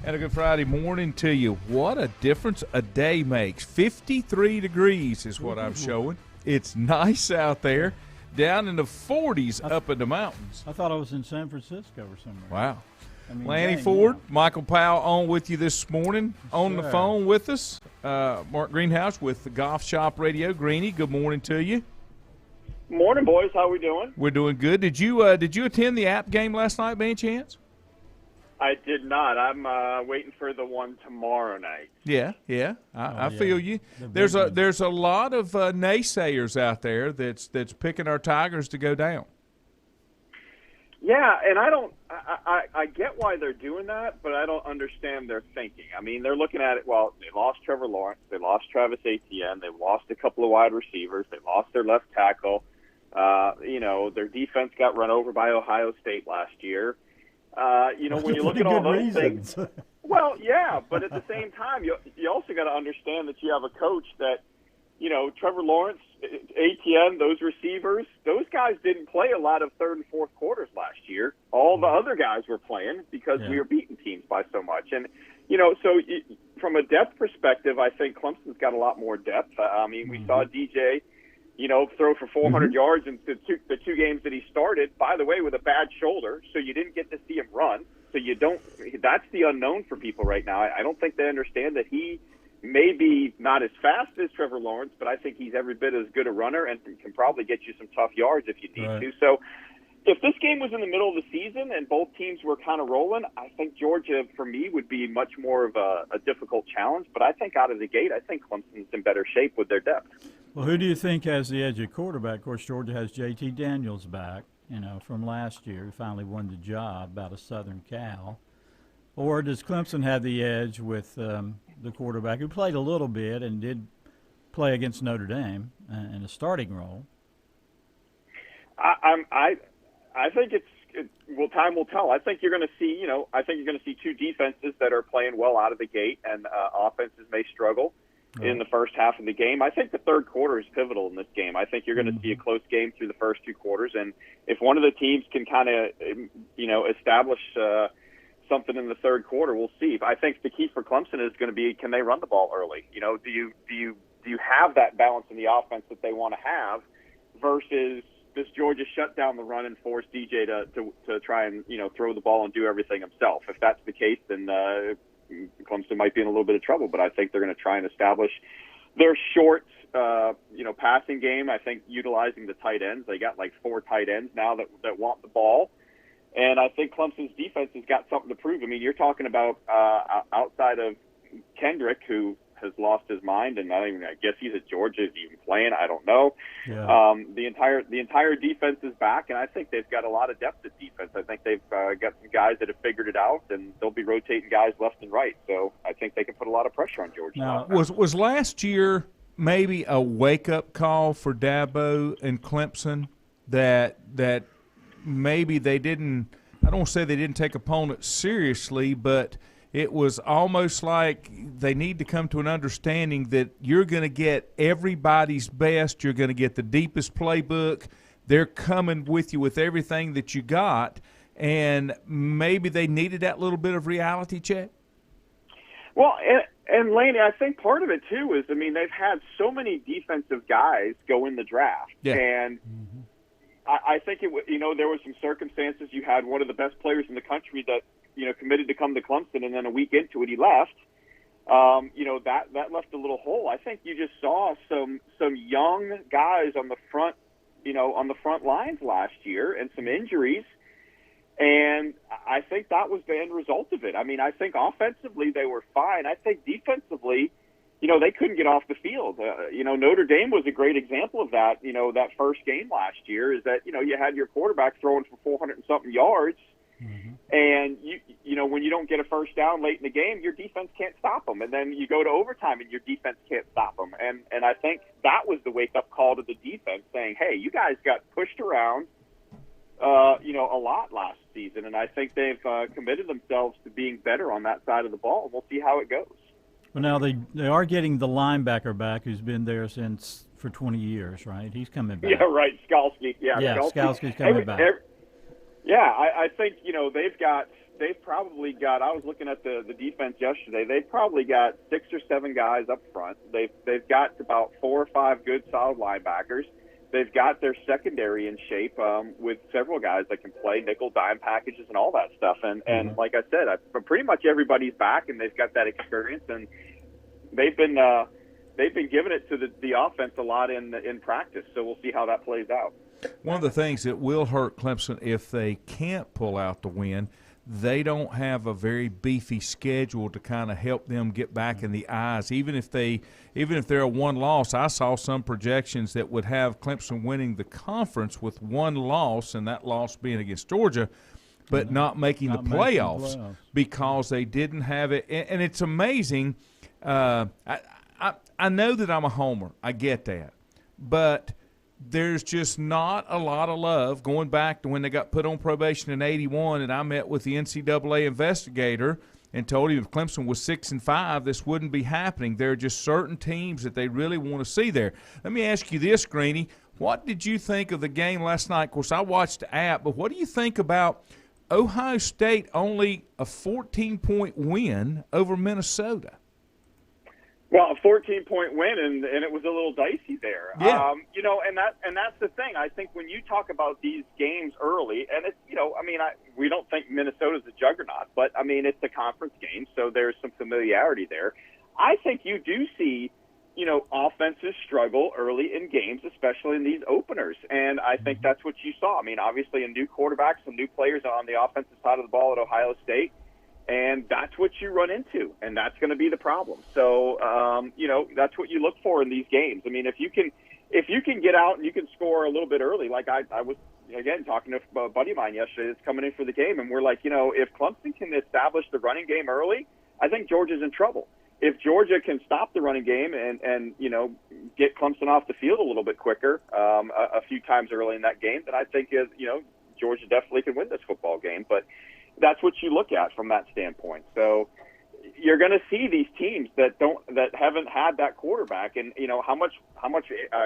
And a good Friday morning to you. What a difference a day makes. 53 degrees is what I'm showing. It's nice out there. Down in the 40s up in the mountains. I thought I was in San Francisco or somewhere. Wow. I mean, Lanny dang, Ford, yeah. Michael Powell on with you this morning. On the Sure. phone with us, Mark Greenhouse with the Golf Shop Radio. Greeny, good morning to you. Morning, boys. How we doing? We're doing good. Did you attend the app game last night by any chance? I did not. I'm waiting for the one tomorrow night. Yeah. I feel you. The There's big a one. there's a lot of naysayers out there that's picking our Tigers to go down. Yeah, and I get why they're doing that, but I don't understand their thinking. I mean, they're looking at it, well, they lost Trevor Lawrence, they lost Travis Etienne, they lost a couple of wide receivers, they lost their left tackle. Their defense got run over by Ohio State last year. When you look at all those things, well, yeah, but at the same time, you also got to understand that you have a coach that, Trevor Lawrence, ATN, those receivers, those guys didn't play a lot of third and fourth quarters last year. All the other guys were playing because we were beating teams by so much. And, from a depth perspective, I think Clemson's got a lot more depth. We saw DJ, throw for 400 yards in the two games that he started, by the way, with a bad shoulder. So you didn't get to see him run. So that's the unknown for people right now. I don't think they understand that he maybe not as fast as Trevor Lawrence, but I think he's every bit as good a runner and can probably get you some tough yards if you need to. So if this game was in the middle of the season and both teams were kind of rolling, I think Georgia, for me, would be much more of a difficult challenge. But I think out of the gate, I think Clemson's in better shape with their depth. Well, who do you think has the edge at quarterback? Of course, Georgia has J.T. Daniels back, from last year. He finally won the job out of Southern Cal. Or does Clemson have the edge with the quarterback who played a little bit and did play against Notre Dame in a starting role? I think time will tell. I think you're going to see two defenses that are playing well out of the gate, and offenses may struggle in the first half of the game. I think the third quarter is pivotal in this game. I think you're going to see a close game through the first two quarters, and if one of the teams can kind of establish something in the third quarter, we'll see. I think the key for Clemson is going to be, can they run the ball early? Do you have that balance in the offense that they want to have versus this Georgia shut down the run and force DJ to try and throw the ball and do everything himself? If that's the case, then Clemson might be in a little bit of trouble. But I think they're going to try and establish their short passing game. I think utilizing the tight ends. They got like 4 tight ends now that want the ball. And I think Clemson's defense has got something to prove. I mean, you're talking about outside of Kendrick, who has lost his mind, and I guess he's at Georgia. Is he even playing? I don't know. Yeah. The entire defense is back, and I think they've got a lot of depth at defense. I think they've got some guys that have figured it out, and they'll be rotating guys left and right. So I think they can put a lot of pressure on Georgia. Now, Was last year maybe a wake-up call for Dabo and Clemson that maybe they didn't – I don't want to say they didn't take opponents seriously, but it was almost like they need to come to an understanding that you're going to get everybody's best. You're going to get the deepest playbook. They're coming with you with everything that you got, and maybe they needed that little bit of reality check. Well, and Laney, I think part of it too is, they've had so many defensive guys go in the draft, and I think there was some circumstances. You had one of the best players in the country that committed to come to Clemson, and then a week into it he left. That left a little hole. I think you just saw some young guys on the front, on the front lines last year, and some injuries. And I think that was the end result of it. I think offensively they were fine. I think defensively, they couldn't get off the field. Notre Dame was a great example of that. That first game last year is that, you had your quarterback throwing for 400 and something yards. And when you don't get a first down late in the game, your defense can't stop them. And then you go to overtime and your defense can't stop them. And I think that was the wake-up call to the defense saying, hey, you guys got pushed around, a lot last season. And I think they've committed themselves to being better on that side of the ball. We'll see how it goes. Well, now they are getting the linebacker back who's been there for 20 years, right? He's coming back. Yeah, right, Skalski. Yeah, Skalski's coming back. I think, they've got they've probably got. I was looking at the defense yesterday. They've probably got 6 or 7 guys up front. They've got about 4 or 5 good solid linebackers. They've got their secondary in shape with several guys that can play nickel dime packages and all that stuff. And like I said, pretty much everybody's back, and they've got that experience, and they've been giving it to the offense a lot in practice. So we'll see how that plays out. One of the things that will hurt Clemson if they can't pull out the win, they don't have a very beefy schedule to kind of help them get back in the eyes. Even if they're a one loss, I saw some projections that would have Clemson winning the conference with one loss, and that loss being against Georgia, but not making the playoffs because they didn't have it. And it's amazing. I know that I'm a homer. I get that. But there's just not a lot of love going back to when they got put on probation in '81, and I met with the NCAA investigator and told him if Clemson was 6-5, this wouldn't be happening. There are just certain teams that they really want to see there. Let me ask you this, Greeny. What did you think of the game last night? Of course, I watched the app, but what do you think about Ohio State only a 14-point win over Minnesota? Well, a 14-point win, and it was a little dicey there. Yeah. And that's the thing. I think when you talk about these games early, and it's, we don't think Minnesota's a juggernaut, but, it's a conference game, so there's some familiarity there. I think you do see, offenses struggle early in games, especially in these openers, and I think that's what you saw. Obviously a new quarterback, some new players on the offensive side of the ball at Ohio State. And that's what you run into, and that's going to be the problem. So, that's what you look for in these games. If you can get out and you can score a little bit early, like I was, again, talking to a buddy of mine yesterday that's coming in for the game, and we're like, if Clemson can establish the running game early, I think Georgia's in trouble. If Georgia can stop the running game and get Clemson off the field a little bit quicker a few times early in that game, then I think, Georgia definitely can win this football game. But that's what you look at from that standpoint. So you're going to see these teams that haven't had that quarterback, and how much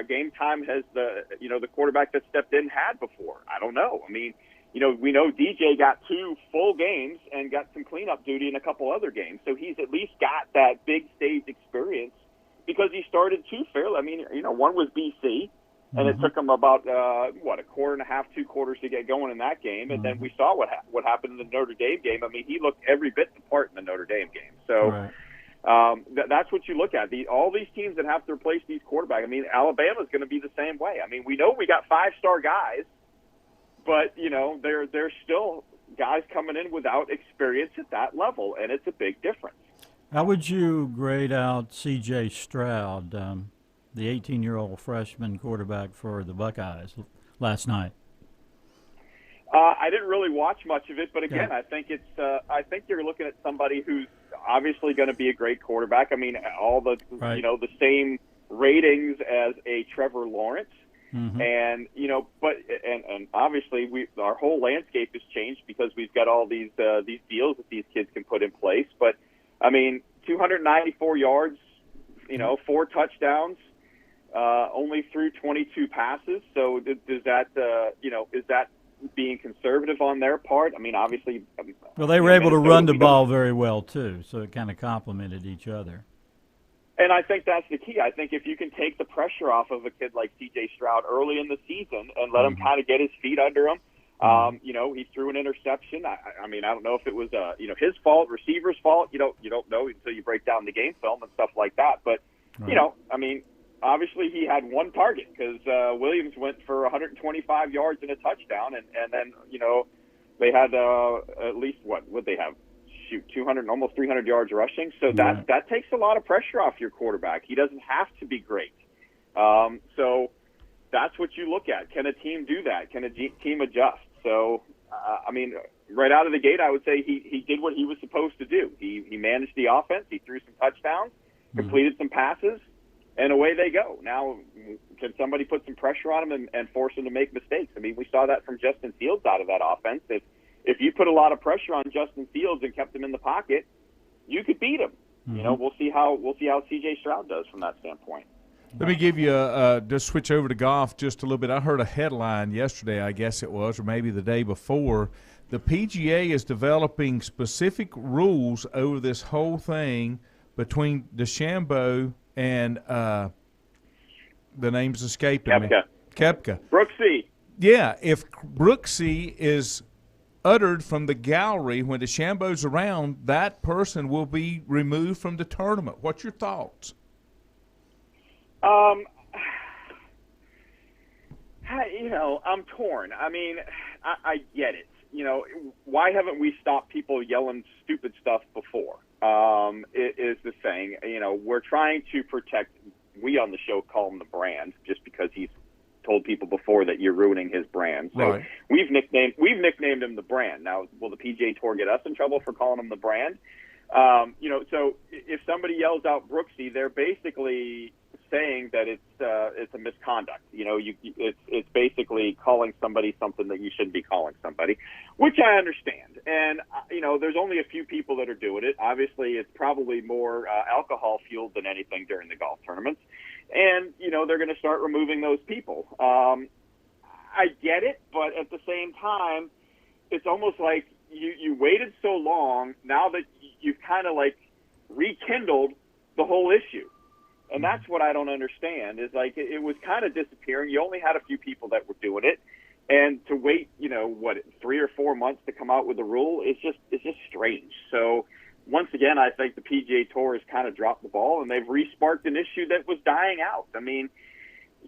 game time has the quarterback that stepped in had before? I don't know. We know DJ got 2 full games and got some cleanup duty in a couple other games, so he's at least got that big stage experience because he started 2 fairly. One was BC. And it took him about, a quarter and a half, 2 quarters to get going in that game. And then we saw what happened in the Notre Dame game. He looked every bit the part in the Notre Dame game. So that's what you look at. All these teams that have to replace these quarterbacks. Alabama's going to be the same way. We know we got 5-star guys, but, there's still guys coming in without experience at that level, and it's a big difference. How would you grade out C.J. Stroud, the 18-year-old freshman quarterback for the Buckeyes last night? I didn't really watch much of it, but again, I think I think you're looking at somebody who's obviously going to be a great quarterback. All the the same ratings as a Trevor Lawrence, and and obviously our whole landscape has changed because we've got all these deals that these kids can put in place. But 294 yards, 4 touchdowns. Only threw 22 passes. So does that, is that being conservative on their part? Obviously. Well, they were able to run the ball very well too, so it kind of complemented each other. And I think that's the key. I think if you can take the pressure off of a kid like C.J. Stroud early in the season and let him kind of get his feet under him. He threw an interception. I don't know if it was his fault, receiver's fault. You don't know until you break down the game film and stuff like that. But obviously he had one target because Williams went for 125 yards and a touchdown, and then they had at least what would they have? 200, almost 300 yards rushing. So that takes a lot of pressure off your quarterback. He doesn't have to be great. So that's what you look at. Can a team do that? Can a team adjust? So, right out of the gate, I would say he did what he was supposed to do. He managed the offense. He threw some touchdowns, completed some passes, and away they go. Now, can somebody put some pressure on him and force him to make mistakes? We saw that from Justin Fields out of that offense. If you put a lot of pressure on Justin Fields and kept him in the pocket, you could beat him. We'll see how C.J. Stroud does from that standpoint. Let me give you just switch over to golf just a little bit. I heard a headline yesterday, I guess it was, or maybe the day before. The PGA is developing specific rules over this whole thing between DeChambeau and the name's escaping me. Koepka. Brooksy. Yeah, if Brooksy is uttered from the gallery when DeChambeau's around, that person will be removed from the tournament. What's your thoughts? I'm torn. I mean, I get it. Why haven't we stopped people yelling stupid stuff before? Is the saying. We're trying to protect. We on the show call him the brand, just because he's told people before that you're ruining his brand. So right. we've nicknamed him the brand. Now, will the PGA Tour get us in trouble for calling him the brand? So if somebody yells out Brooksy, they're basically saying that it's a misconduct. It's basically calling somebody something that you shouldn't be calling somebody, which I understand. And there's only a few people that are doing it. Obviously, it's probably more alcohol fueled than anything during the golf tournaments, and they're going to start removing those people. I get it, but at the same time, it's almost like you waited so long. Now that you've kind of like rekindled the whole issue. And that's what I don't understand, is like it was kind of disappearing. You only had a few people that were doing it. And to wait, 3 or 4 months to come out with a rule, it's just strange. So once again, I think the PGA Tour has kind of dropped the ball, and they've re-sparked an issue that was dying out. I mean,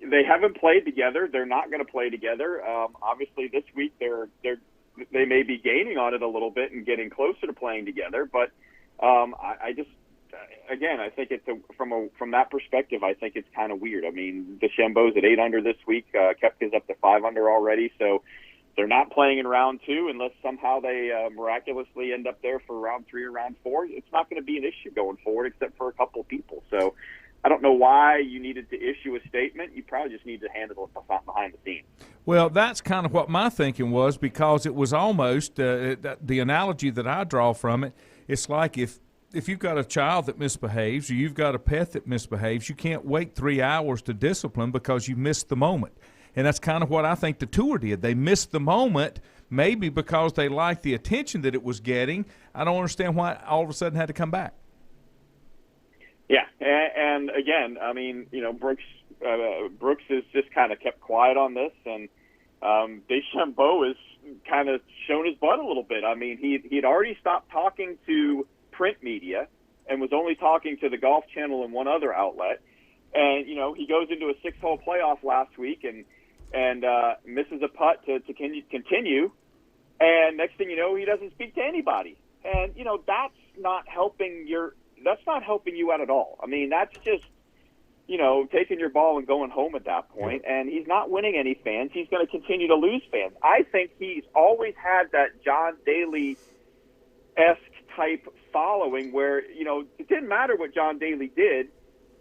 they haven't played together. They're not going to play together. Obviously, this week they may be gaining on it a little bit and getting closer to playing together. But I think it's from that perspective, I think it's kind of weird. I mean, DeChambeau's at 8 under this week. Koepka's up to 5 under already. So they're not playing in round 2 unless somehow they miraculously end up there for round 3 or round 4. It's not going to be an issue going forward, except for a couple of people. So I don't know why you needed to issue a statement. You probably just need to handle it behind the scenes. Well, that's kind of what my thinking was, because it was almost the analogy that I draw from it. It's like if you've got a child that misbehaves, or you've got a pet that misbehaves, you can't wait 3 hours to discipline because you missed the moment. And that's kind of what I think the Tour did. They missed the moment, maybe because they liked the attention that it was getting. I don't understand why all of a sudden had to come back. Yeah, and again, I mean, Brooks has just kind of kept quiet on this, and DeChambeau has kind of shown his butt a little bit. I mean, he'd already stopped talking to print media and was only talking to the Golf Channel and one other outlet. And he goes into a 6-hole playoff last week and misses a putt to continue. And next thing you know, he doesn't speak to anybody. And that's not helping you out at all. I mean, that's just taking your ball and going home at that point. And he's not winning any fans. He's going to continue to lose fans. I think he's always had that John Daly-esque type following where, it didn't matter what John Daly did.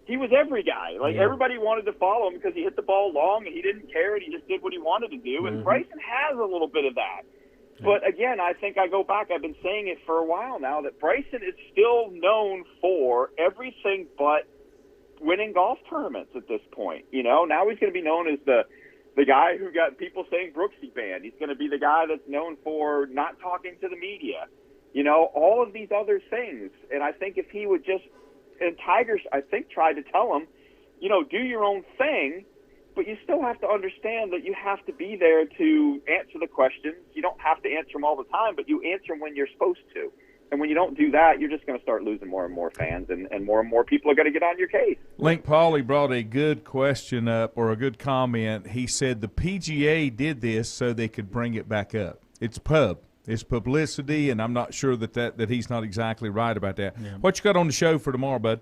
He was every guy. Everybody wanted to follow him because he hit the ball long and he didn't care and he just did what he wanted to do. And Bryson has a little bit of that. But again, I think I go back. I've been saying it for a while now that Bryson is still known for everything but winning golf tournaments at this point. Now he's going to be known as the guy who got people saying Brooksy banned. He's going to be the guy that's known for not talking to the media. All of these other things. And I think if he would just, and Tiger, I think, tried to tell him, do your own thing, but you still have to understand that you have to be there to answer the questions. You don't have to answer them all the time, but you answer them when you're supposed to. And when you don't do that, you're just going to start losing more and more fans, and more people are going to get on your case. Link Pauly brought a good question up, or a good comment. He said the PGA did this so they could bring it back up. It's publicity, and I'm not sure that he's not exactly right about that. Yeah. What you got on the show for tomorrow, bud?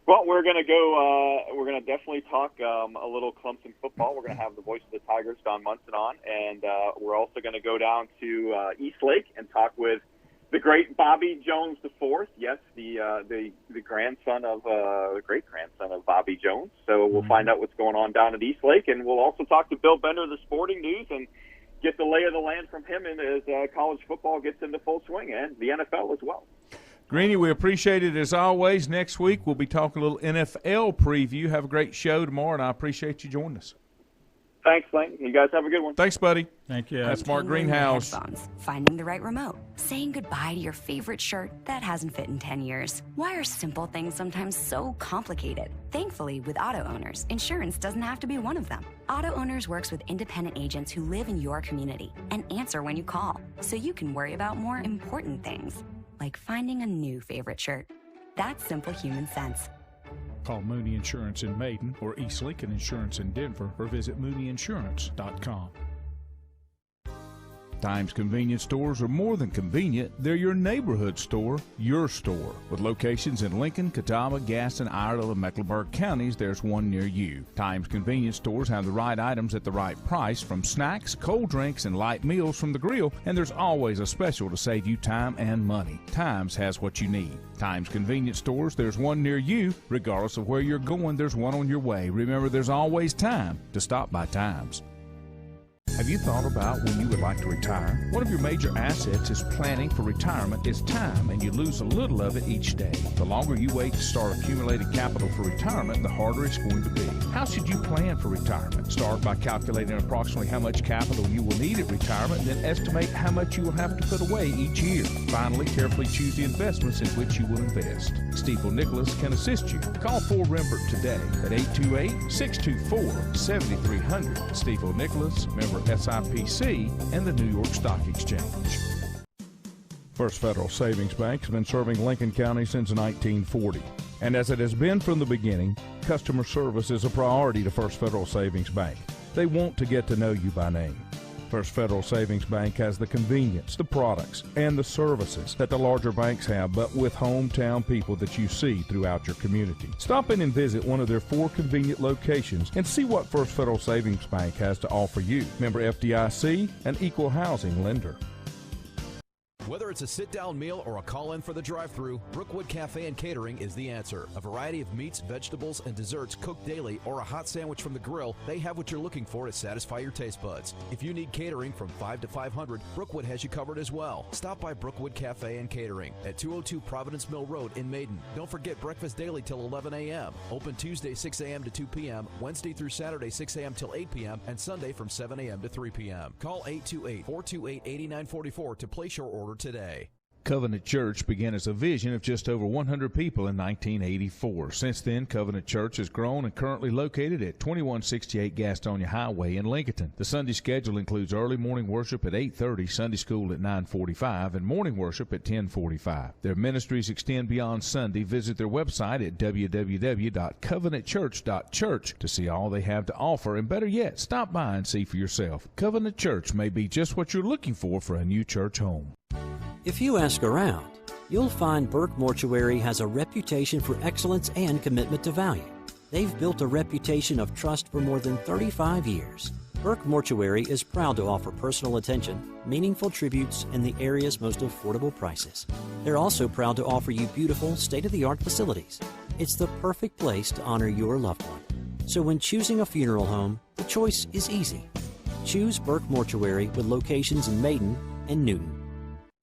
Well, we're going to go. We're going to definitely talk a little Clemson football. We're going to have the voice of the Tigers, Don Munson, on, and we're also going to go down to Eastlake and talk with the great Bobby Jones IV. Yes, the grandson of the great grandson of Bobby Jones. So we'll find out what's going on down at Eastlake, and we'll also talk to Bill Bender of the Sporting News and get the lay of the land from him as college football gets into full swing, and the NFL as well. Greeny, we appreciate it as always. Next week we'll be talking a little NFL preview. Have a great show tomorrow, and I appreciate you joining us. Thanks, Lane. You guys have a good one. Thanks, buddy. Thank you. That's Mark Tingling Greenhouse. headphones, finding the right remote, saying goodbye to your favorite shirt that hasn't fit in 10 years. Why are simple things sometimes so complicated? Thankfully, with auto owners, insurance doesn't have to be one of them. Auto Owners works with independent agents who live in your community and answer when you call, so you can worry about more important things, like finding a new favorite shirt. That's simple human sense. Call Mooney Insurance in Maiden or East Lincoln Insurance in Denver or visit MooneyInsurance.com. Times convenience stores are more than convenient. They're your neighborhood store, your store. With locations in Lincoln, Catawba, Gaston, Iredell, and Mecklenburg counties, there's one near you. Times convenience stores have the right items at the right price, from snacks, cold drinks, and light meals from the grill, and there's always a special to save you time and money. Times has what you need. Times convenience stores, there's one near you. Regardless of where you're going, there's one on your way. Remember, there's always time to stop by Times. Have you thought about when you would like to retire? One of your major assets is planning for retirement is time, and you lose a little of it each day. The longer you wait to start accumulating capital for retirement, the harder it's going to be. How should you plan for retirement? Start by calculating approximately how much capital you will need at retirement, then estimate how much you will have to put away each year. Finally, carefully choose the investments in which you will invest. Stifel Nicholas can assist you. Call 4Rembert today at 828-624-7300. Stifel Nicholas, member SIPC, and the New York Stock Exchange. First Federal Savings Bank has been serving Lincoln County since 1940. And as it has been from the beginning, customer service is a priority to First Federal Savings Bank. They want to get to know you by name. First Federal Savings Bank has the convenience, the products, and the services that the larger banks have, but with hometown people that you see throughout your community. Stop in and visit one of their 4 convenient locations and see what First Federal Savings Bank has to offer you. Member FDIC, an equal housing lender. Whether it's a sit-down meal or a call-in for the drive-thru, Brookwood Cafe and Catering is the answer. A variety of meats, vegetables, and desserts cooked daily, or a hot sandwich from the grill, they have what you're looking for to satisfy your taste buds. If you need catering from 5 to 500, Brookwood has you covered as well. Stop by Brookwood Cafe and Catering at 202 Providence Mill Road in Maiden. Don't forget breakfast daily till 11 a.m. Open Tuesday 6 a.m. to 2 p.m., Wednesday through Saturday 6 a.m. till 8 p.m., and Sunday from 7 a.m. to 3 p.m. Call 828-428-8944 to place your order today. Covenant Church began as a vision of just over 100 people in 1984. Since then, Covenant Church has grown and currently located at 2168 Gastonia Highway in Lincoln. The Sunday schedule includes early morning worship at 8:30, Sunday school at 9:45, and morning worship at 10:45. Their ministries extend beyond Sunday. Visit their website at www.covenantchurch.church to see all they have to offer, and better yet, stop by and see for yourself. Covenant Church may be just what you're looking for a new church home. If you ask around, you'll find Burke Mortuary has a reputation for excellence and commitment to value. They've built a reputation of trust for more than 35 years. Burke Mortuary is proud to offer personal attention, meaningful tributes, and the area's most affordable prices. They're also proud to offer you beautiful, state-of-the-art facilities. It's the perfect place to honor your loved one. So when choosing a funeral home, the choice is easy. Choose Burke Mortuary with locations in Maiden and Newton.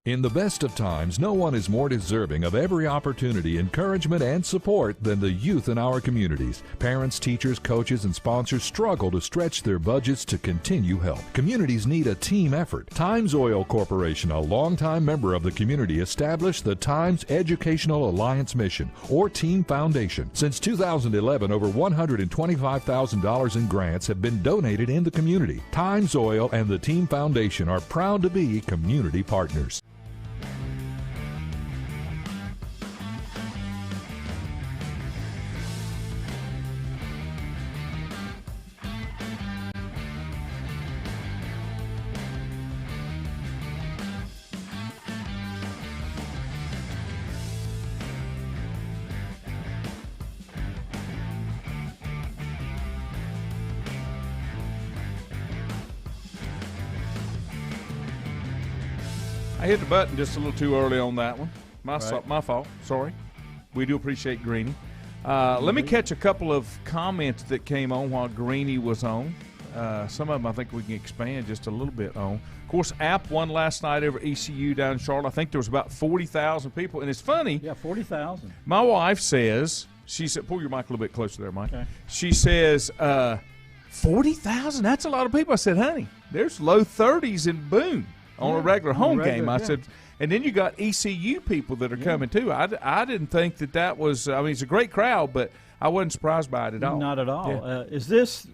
In the best of times, no one is more deserving of every opportunity, encouragement, and support than the youth in our communities. Parents, teachers, coaches, and sponsors struggle to stretch their budgets to continue help. Communities need a team effort. Times Oil Corporation, a longtime member of the community, established the Times Educational Alliance Mission, or Team Foundation. Since 2011, over $125,000 in grants have been donated in the community. Times Oil and the Team Foundation are proud to be community partners. I hit the button just a little too early on that one. My fault. Sorry. We do appreciate Greeny. Let me catch a couple of comments that came on while Greeny was on. Some of them I think we can expand just a little bit on. Of course, App won last night over ECU down in Charlotte. I think there was about 40,000 people. And it's funny. Yeah, 40,000. My wife says, she said, pull your mic a little bit closer there, Mike. Okay. She says, 40,000? That's a lot of people. I said, honey, there's low 30s in Boone on a regular home game. I said, and then you got ECU people that are coming too. I didn't think that was, I mean, it's a great crowd, but I wasn't surprised by it at all. Not at all. Yeah. Is this,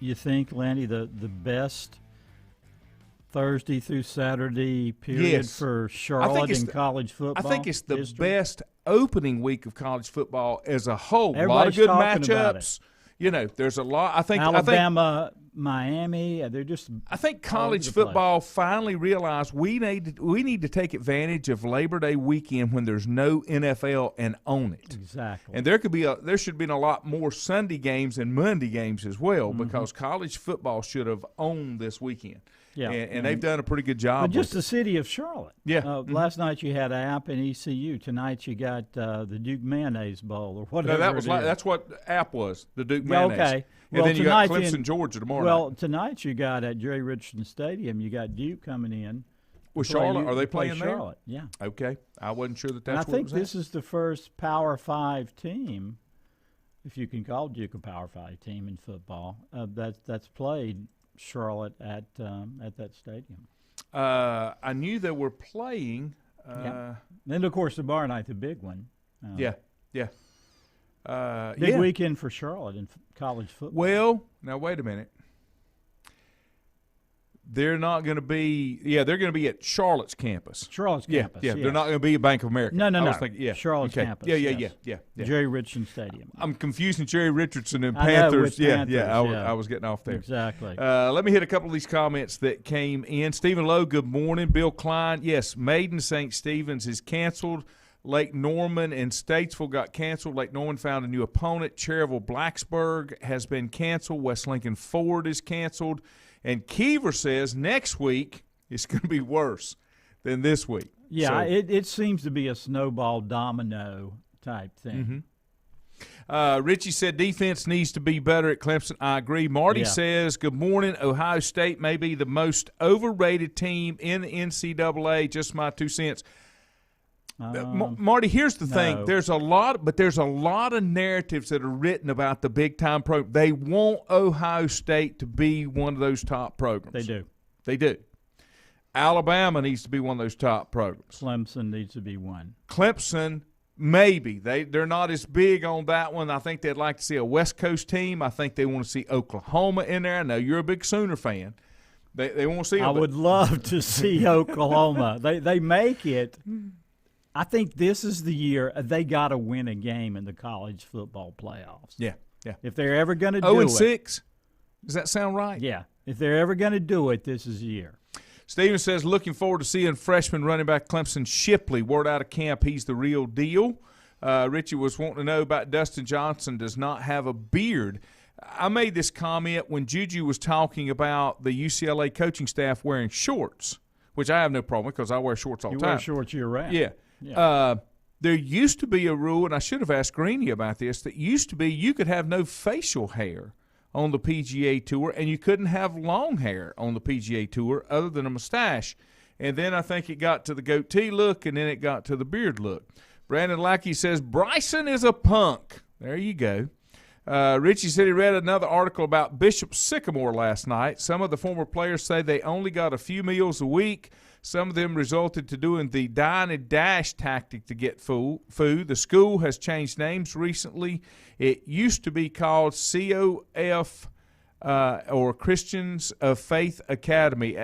you think, Landy, the best Thursday through Saturday period for Charlotte in college football? I think it's the history? best opening week of college football as a whole. Everybody's a lot of good talking about matchups. You know, there's a lot. I think Alabama, Miami, they're just. I think college football finally realized we need to take advantage of Labor Day weekend when there's no NFL and own it. Exactly. And there should have been a lot more Sunday games and Monday games as well because college football should have owned this weekend. Yeah, and they've done a pretty good job. But just the city of Charlotte. Yeah. Last night you had App and ECU. Tonight you got the Duke Mayonnaise Bowl or whatever. No, that's what App was. The Duke Mayonnaise. Okay. And then you got Clemson, Georgia tomorrow Well, night. tonight you got at Jerry Richardson Stadium. You got Duke coming in. With Charlotte, are they playing there? Charlotte, yeah. Okay, I wasn't sure that's. And I what think it was this is the first Power 5 team, if you can call Duke a Power 5 team in football, that's played Charlotte at that stadium. I knew they were playing. Then of course tomorrow night the big one. Big weekend for Charlotte in college football. Well, now wait a minute. They're not going to be. Yeah, they're going to be at Charlotte's campus. Charlotte's campus. Yeah. They're not going to be at Bank of America. No. I was thinking, Charlotte's campus. Yeah. Jerry Richardson Stadium. I'm confusing Jerry Richardson and I know, Panthers. with Panthers, I was getting off there. Exactly. Let me hit a couple of these comments that came in. Stephen Lowe, good morning. Bill Klein, yes, Maiden St. Stephen's is canceled. Lake Norman and Statesville got canceled. Lake Norman found a new opponent. Cherryville Blacksburg has been canceled. West Lincoln Ford is canceled. And Kiever says next week it's going to be worse than this week. Yeah, so, it seems to be a snowball domino type thing. Richie said defense needs to be better at Clemson. I agree. Marty says, good morning. Ohio State may be the most overrated team in the NCAA. Just my 2 cents. Marty, here's the thing. There's a lot of narratives that are written about the big-time program. They want Ohio State to be one of those top programs. They do. Alabama needs to be one of those top programs. Clemson needs to be one. Clemson, maybe. They're not as big on that one. I think they'd like to see a West Coast team. I think they want to see Oklahoma in there. I know you're a big Sooner fan. They want to see them. I would love to see Oklahoma. They make it. I think this is the year they got to win a game in the college football playoffs. Yeah. If they're ever going to do it. 0-6? Does that sound right? Yeah. If they're ever going to do it, this is the year. Steven says, looking forward to seeing freshman running back Clemson Shipley. Word out of camp, he's the real deal. Richie was wanting to know about Dustin Johnson does not have a beard. I made this comment when Juju was talking about the UCLA coaching staff wearing shorts, which I have no problem with because I wear shorts all the time. You wear shorts year-round. Yeah. There used to be a rule, and I should have asked Greeny about this, that used to be you could have no facial hair on the PGA Tour, and you couldn't have long hair on the PGA Tour other than a mustache. And then I think it got to the goatee look, and then it got to the beard look. Brandon Lackey says, Bryson is a punk. There you go. Richie said he read another article about Bishop Sycamore last night. Some of the former players say they only got a few meals a week. Some of them resulted to doing the dine and dash tactic to get food. The school has changed names recently. It used to be called COF or Christians of Faith Academy.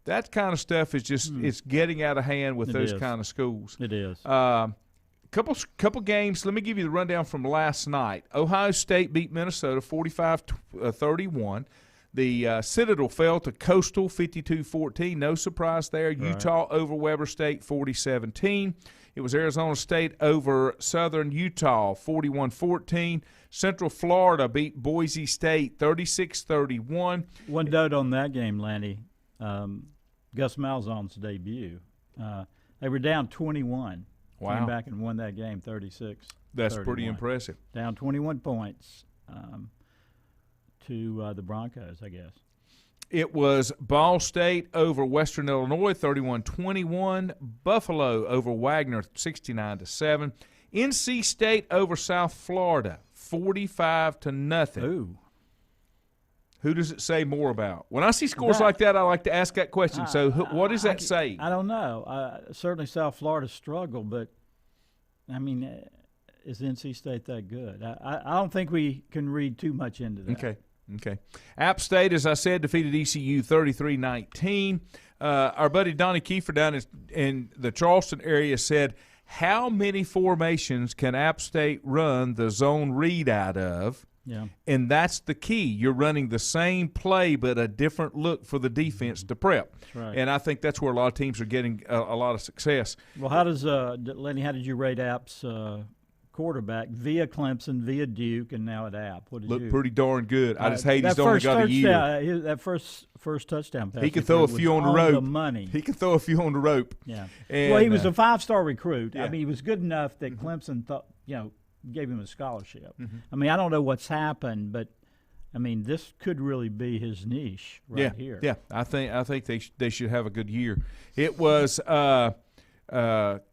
That kind of stuff is just it's getting out of hand with those kind of schools. It is. Couple games. Let me give you the rundown from last night. Ohio State beat Minnesota 45-31. The Citadel fell to Coastal 52-14. No surprise there. Right. Utah over Weber State 40-17. It was Arizona State over Southern Utah 41-14. Central Florida beat Boise State 36-31. One note on that game, Lanny. Gus Malzahn's debut. They were down 21. Wow. Came back and won that game 36. That's pretty impressive. Down 21 points to the Broncos, I guess. It was Ball State over Western Illinois, 31-21. Buffalo over Wagner, 69-7. NC State over South Florida, 45-0. Ooh. Who does it say more about? When I see scores like that, I like to ask that question. So what does that say? I don't know. Certainly South Florida struggled, but, I mean, is NC State that good? I don't think we can read too much into that. Okay. App State, as I said, defeated ECU 33-19. Our buddy Donnie Kiefer down in the Charleston area said, how many formations can App State run the zone read out of? Yeah. And that's the key. You're running the same play but a different look for the defense to prep. That's right. And I think that's where a lot of teams are getting a lot of success. Well, how does Lenny, how did you rate App's quarterback via Clemson, via Duke, and now at App? What did Look pretty darn good. I just hate that he's only first got a year. That first touchdown pass. He can throw a few on the rope. The money. He can throw a few on the rope. Yeah. And, well, he was a 5-star recruit. Yeah. I mean, he was good enough that Clemson thought, gave him a scholarship. I mean, I don't know what's happened, but I mean, this could really be his niche here. Yeah, I think they should have a good year. It was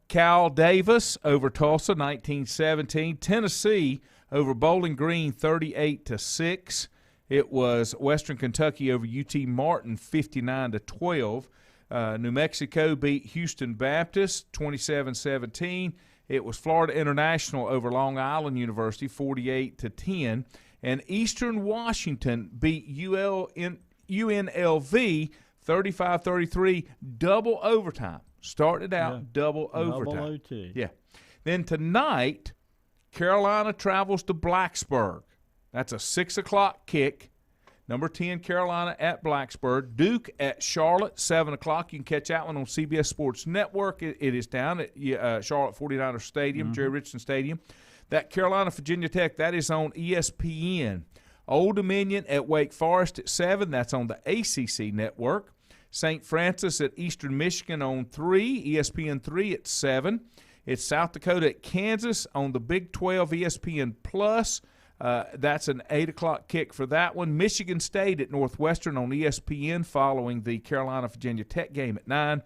Cal Davis over Tulsa, 19-17. Tennessee over Bowling Green, 38-6. It was Western Kentucky over UT Martin, 59-12. New Mexico beat Houston Baptist, 27-17. It was Florida International over Long Island University, 48-10. And Eastern Washington beat UNLV, 35-33, double overtime. Started out double overtime. Double OT. Yeah. Then tonight, Carolina travels to Blacksburg. That's a 6 o'clock kick. Number 10, Carolina at Blacksburg. Duke at Charlotte, 7 o'clock. You can catch that one on CBS Sports Network. It is down at Charlotte 49ers Stadium, Jerry Richardson Stadium. That Carolina Virginia Tech, that is on ESPN. Old Dominion at Wake Forest at 7. That's on the ACC Network. St. Francis at Eastern Michigan on 3, ESPN 3 at 7. It's South Dakota at Kansas on the Big 12 ESPN Plus. That's an 8 o'clock kick for that one. Michigan State at Northwestern on ESPN following the Carolina-Virginia Tech game at 9.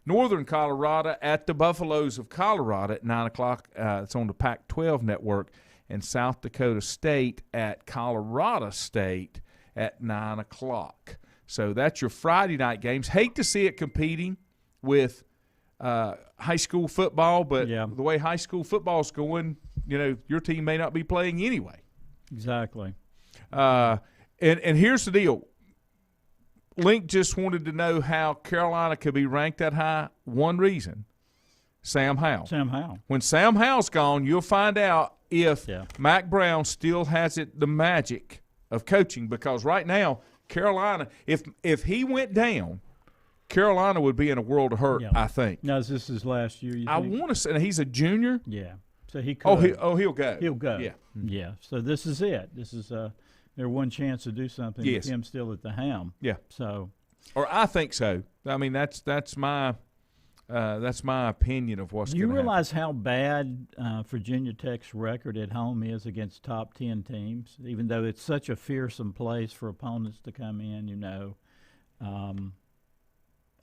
Northern Colorado at the Buffaloes of Colorado at 9 o'clock. It's on the Pac-12 network. And South Dakota State at Colorado State at 9 o'clock. So that's your Friday night games. Hate to see it competing with high school football, but the way high school football is going, your team may not be playing anyway. Exactly. And here's the deal. Link just wanted to know how Carolina could be ranked that high. One reason, Sam Howell. When Sam Howell's gone, you'll find out if Mac Brown still has the magic of coaching, because right now Carolina, if he went down, Carolina would be in a world of hurt, I think. Now, is this his last year, you think? I want to say he's a junior. Yeah. So he could. He'll go. He'll go. Yeah. Yeah. So this is it. This is their one chance to do something with him still at the helm. Yeah. So. Or I think so. I mean, that's my opinion of what's going to happen. Do you realize how bad Virginia Tech's record at home is against top 10 teams, even though it's such a fearsome place for opponents to come in, The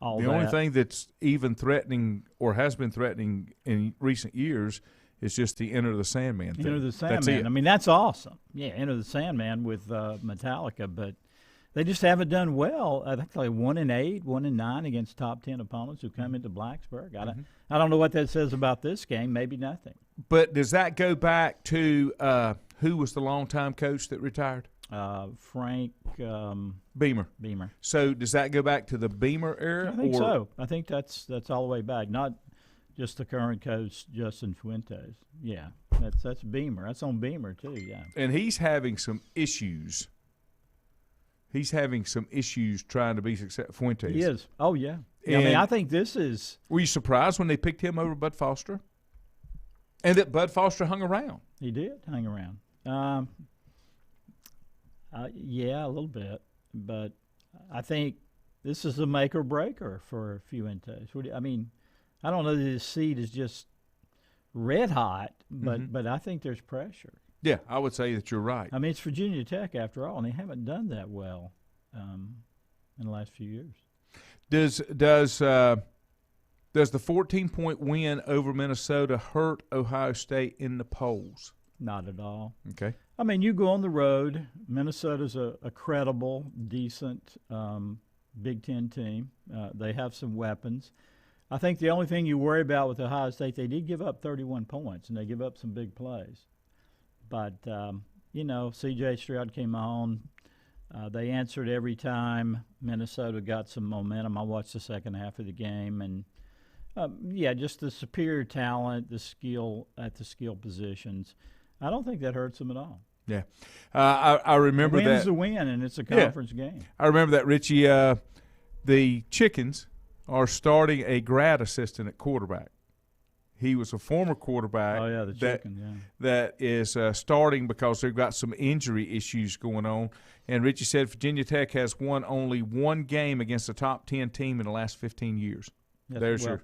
only thing that's even threatening or has been threatening in recent years is just the Enter the Sandman thing. Enter the Sandman. That's it. I mean, that's awesome. Yeah, Enter the Sandman with Metallica, but they just haven't done well. I think like 1-8, 1-9 against top 10 opponents who come into Blacksburg. I don't know what that says about this game. Maybe nothing. But does that go back to who was the longtime coach that retired? Frank Beamer. So does that go back to the Beamer era? I think so. I think that's all the way back. Not just the current coach, Justin Fuentes. Yeah, that's Beamer. That's on Beamer too. Yeah. And he's having some issues. He's having some issues trying to be successful. Fuentes. He is. Oh yeah. I mean, I think this is. Were you surprised when they picked him over Bud Foster? And that Bud Foster hung around. He did hang around. Yeah, a little bit, but I think this is a make or breaker for Fuentes. I mean, I don't know that his seat is just red hot, but I think there's pressure. Yeah, I would say that you're right. I mean, it's Virginia Tech after all, and they haven't done that well in the last few years. Does the 14-point win over Minnesota hurt Ohio State in the polls? Not at all. Okay. I mean, you go on the road. Minnesota's a credible, decent Big Ten team. They have some weapons. I think the only thing you worry about with Ohio State, they did give up 31 points, and they give up some big plays. But, C.J. Stroud came on. They answered every time. Minnesota got some momentum. I watched the second half of the game. And, just the superior talent, the skill at the skill positions. I don't think that hurts them at all. Yeah. I remember that. Win's a win, and it's a conference game. I remember that, Richie. The Chickens are starting a grad assistant at quarterback. He was a former quarterback. Oh, yeah, the Chicken, that is starting because they've got some injury issues going on. And Richie said Virginia Tech has won only one game against a top 10 team in the last 15 years. Yes, there's your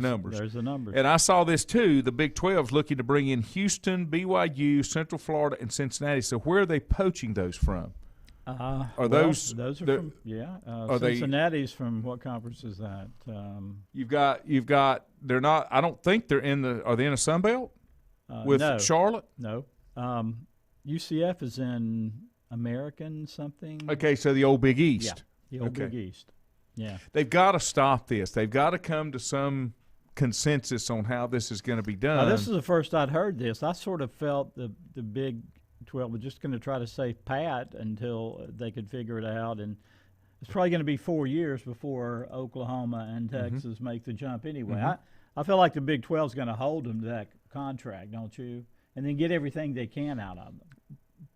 numbers. There's the numbers. And I saw this too. The Big 12 is looking to bring in Houston, BYU, Central Florida, and Cincinnati. So where are they poaching those from? Those are from Cincinnati's they, from what conference is that? You've got. They're not. I don't think they're in the. Are they in a Sun Belt with no. Charlotte? No. UCF is in American something. Okay, so the old Big East. Yeah, the old Big East. Yeah. They've got to stop this. They've got to come to some consensus on how this is going to be done. This is the first I'd heard this. I sort of felt the Big 12 was just going to try to save pat until they could figure it out, and it's probably going to be 4 years before Oklahoma and Texas make the jump anyway. I feel like the Big 12 is going to hold them to that contract, don't you? And then get everything they can out of them.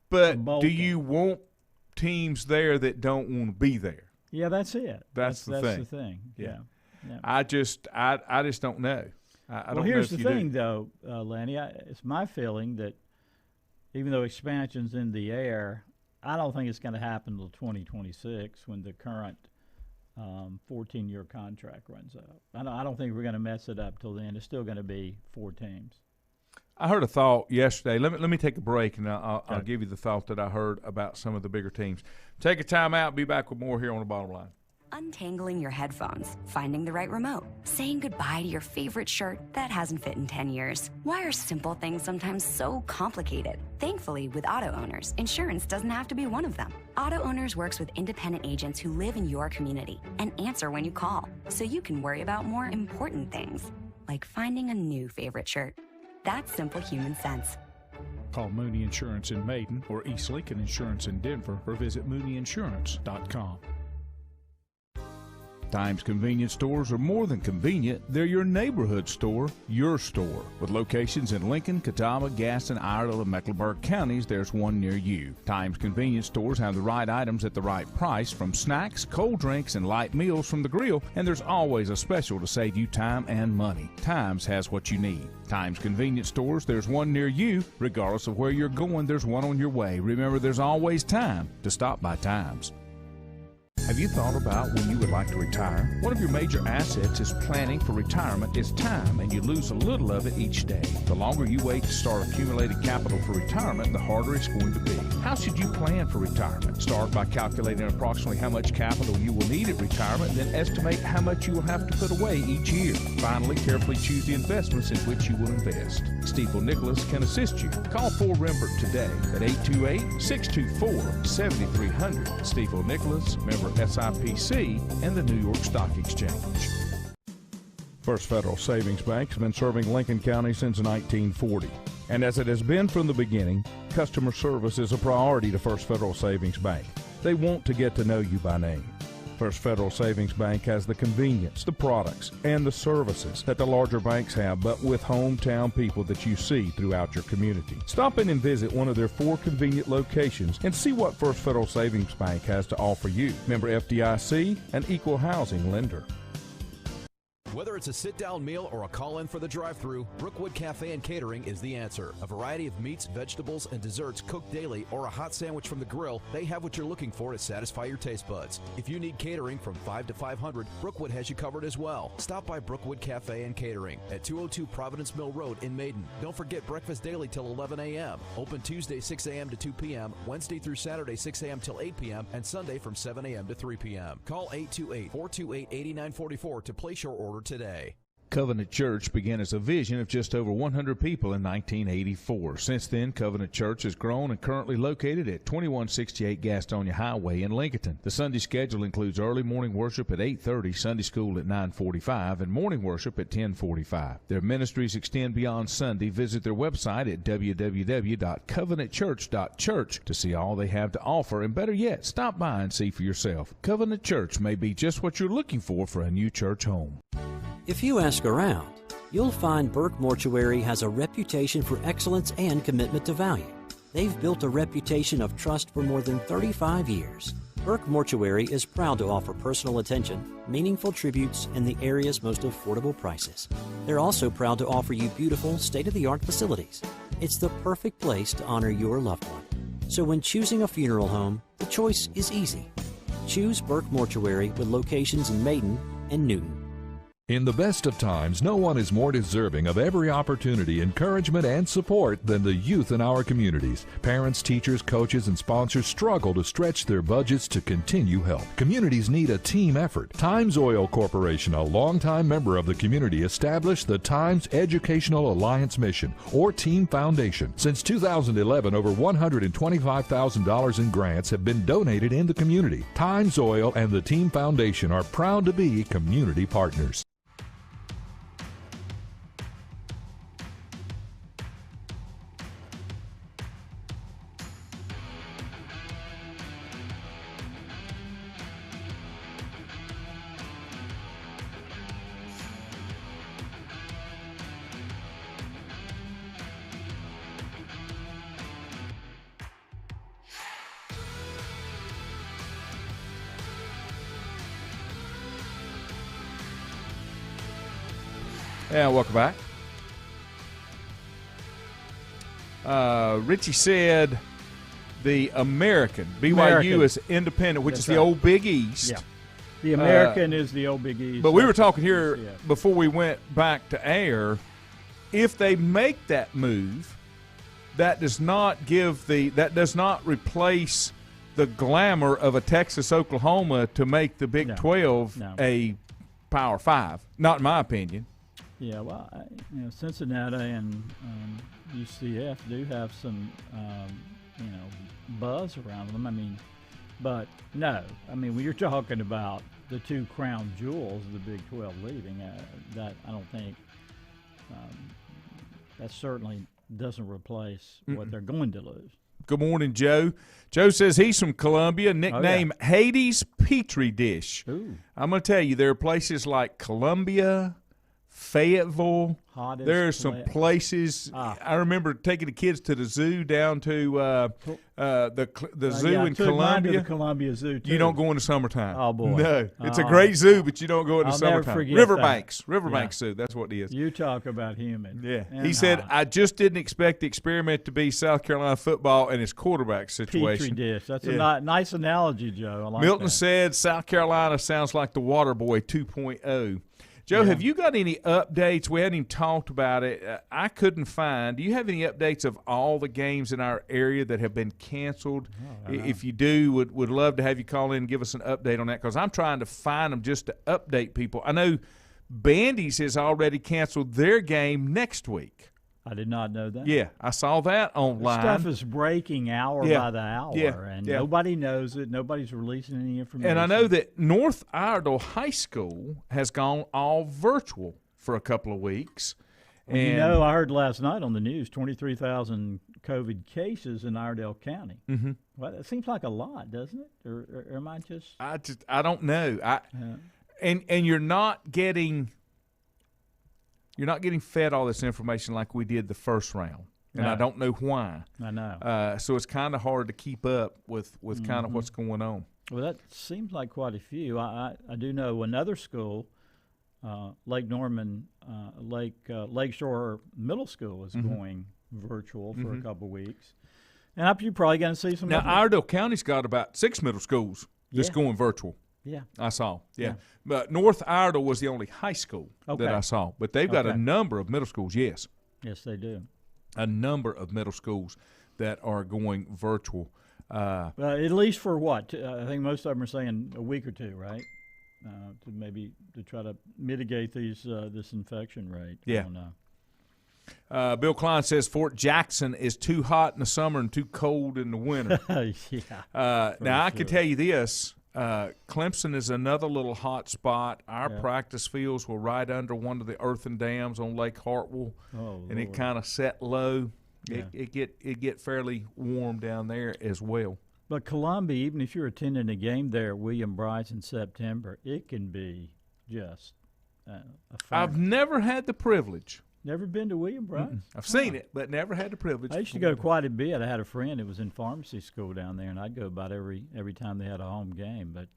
But do you want teams there that don't want to be there? Yeah, that's it. That's the thing. Yeah. I just don't know. I don't here's know the thing, though, Lanny. It's my feeling that even though expansion's in the air, I don't think it's going to happen until 2026 when the current 14-year contract runs out. I don't think we're going to mess it up till then. It's still going to be 4 teams. I heard a thought yesterday. Let me take a break, and I'll give you the thought that I heard about some of the bigger teams. Take a time out. Be back with more here on The Bottom Line. Untangling your headphones, finding the right remote, saying goodbye to your favorite shirt that hasn't fit in 10 years. Why are simple things sometimes so complicated? Thankfully, with auto owners, insurance doesn't have to be one of them. Auto Owners works with independent agents who live in your community and answer when you call, so you can worry about more important things, like finding a new favorite shirt. That's simple human sense. Call Mooney Insurance in Maiden or East Lincoln Insurance in Denver or visit MooneyInsurance.com. Times convenience stores are more than convenient. They're your neighborhood store, your store. With locations in Lincoln, Catawba, Gaston, Iredell, and Mecklenburg counties, there's one near you. Times convenience stores have the right items at the right price, from snacks, cold drinks, and light meals from the grill, and there's always a special to save you time and money. Times has what you need. Times convenience stores, there's one near you. Regardless of where you're going, there's one on your way. Remember, there's always time to stop by Times. Have you thought about when you would like to retire? One of your major assets is planning for retirement is time, and you lose a little of it each day. The longer you wait to start accumulating capital for retirement, the harder it's going to be. How should you plan for retirement? Start by calculating approximately how much capital you will need at retirement, then estimate how much you will have to put away each year. Finally, carefully choose the investments in which you will invest. Stifel Nicholas can assist you. Call 4Rembert today at 828-624-7300. Stifel Nicholas, member SIPC, and the New York Stock Exchange. First Federal Savings Bank has been serving Lincoln County since 1940. And as it has been from the beginning, customer service is a priority to First Federal Savings Bank. They want to get to know you by name. First Federal Savings Bank has the convenience, the products, and the services that the larger banks have, but with hometown people that you see throughout your community. Stop in and visit one of their 4 convenient locations and see what First Federal Savings Bank has to offer you. Member FDIC, an equal housing lender. Whether it's a sit-down meal or a call-in for the drive-thru, Brookwood Cafe and Catering is the answer. A variety of meats, vegetables, and desserts cooked daily or a hot sandwich from the grill, they have what you're looking for to satisfy your taste buds. If you need catering from 5 to 500, Brookwood has you covered as well. Stop by Brookwood Cafe and Catering at 202 Providence Mill Road in Maiden. Don't forget breakfast daily till 11 a.m. Open Tuesday 6 a.m. to 2 p.m., Wednesday through Saturday 6 a.m. till 8 p.m., and Sunday from 7 a.m. to 3 p.m. Call 828-428-8944 to place your order today. Covenant Church began as a vision of just over 100 people in 1984. Since then, Covenant Church has grown and currently located at 2168 Gastonia Highway in Lincoln. The Sunday schedule includes early morning worship at 8:30, Sunday school at 9:45, and morning worship at 10:45. Their ministries extend beyond Sunday. Visit their website at www.covenantchurch.church to see all they have to offer, and better yet, stop by and see for yourself. Covenant Church may be just what you're looking for a new church home. If you ask around, you'll find Burke Mortuary has a reputation for excellence and commitment to value. They've built a reputation of trust for more than 35 years. Burke Mortuary is proud to offer personal attention, meaningful tributes, and the area's most affordable prices. They're also proud to offer you beautiful, state-of-the-art facilities. It's the perfect place to honor your loved one. So when choosing a funeral home, the choice is easy. Choose Burke Mortuary with locations in Maiden and Newton. In the best of times, no one is more deserving of every opportunity, encouragement, and support than the youth in our communities. Parents, teachers, coaches, and sponsors struggle to stretch their budgets to continue help. Communities need a team effort. Times Oil Corporation, a longtime member of the community, established the Times Educational Alliance Mission, or Team Foundation. Since 2011, over $125,000 in grants have been donated in the community. Times Oil and the Team Foundation are proud to be community partners. And welcome back. Richie said the American, BYU is independent, which is the old Big East. Yeah. The American is the old Big East. But we were talking here before we went back to air. If they make that move, that does not replace the glamour of a Texas, Oklahoma to make the Big 12 a Power 5. Not in my opinion. Yeah, well, Cincinnati and UCF do have some, buzz around them. I mean, but no, I mean, when you're talking about the two crown jewels of the Big 12 leaving, that I don't think that certainly doesn't replace what they're going to lose. Good morning, Joe. Joe says he's from Columbia, nickname Hades Petri Dish. Ooh. I'm going to tell you, there are places like Columbia, Fayetteville. There are some places. I remember taking the kids to the zoo down to the zoo in Columbia. To the Columbia Zoo too. You don't go in the summertime. Oh boy, no! It's a great zoo, but you don't go in the summertime. Riverbanks Zoo. That's what it is. You talk about humid. Yeah, he said I just didn't expect the experiment to be South Carolina football and its quarterback situation. Petri dish. That's a nice analogy, Joe. I like Milton that. said South Carolina sounds like the Water Boy 2.0. Joe, have you got any updates? We hadn't even talked about it. I couldn't find. Do you have any updates of all the games in our area that have been canceled? If you do, would love to have you call in and give us an update on that, because I'm trying to find them just to update people. I know Bandy's has already canceled their game next week. I did not know that. Yeah, I saw that online. Stuff is breaking hour by the hour, and nobody knows it. Nobody's releasing any information. And I know that North Iredell High School has gone all virtual for a couple of weeks. Well, and I heard last night on the news 23,000 COVID cases in Iredell County. Mm-hmm. Well, that seems like a lot, doesn't it? Or am I just? I don't know. And you're not getting. You're not getting fed all this information like we did the first round, and I don't know why. I know. So it's kind of hard to keep up with kind of what's going on. Well, that seems like quite a few. I do know another school Lake Norman, Lakeshore Middle School is going virtual for a couple weeks. And you're probably going to see some. Now, other- Iredell County's got about 6 middle schools that's Yeah. going virtual. Yeah. I saw. Yeah. Yeah. But North Iredell was the only high school Okay. that I saw. But they've got a Okay. number of middle schools, yes. Yes, they do. A number of middle schools that are going virtual. At least for what? I think most of them are saying a week or two, right? To try to mitigate this infection rate. Yeah. I don't know. Bill Klein says Fort Jackson is too hot in the summer and too cold in the winter. Yeah. Now, I can sure. tell you this. Clemson is another little hot spot. Our practice fields were right under one of the earthen dams on Lake Hartwell, and it kind of set low. Yeah. It get fairly warm down there as well. But Columbia, even if you're attending a game there at William Bryce in September, it can be just a I've furnace. never had the privilege. Never been to William Bryce? I've seen it, but never had the privilege. I used to go quite a bit. I had a friend that was in pharmacy school down there, and I'd go about every time they had a home game. But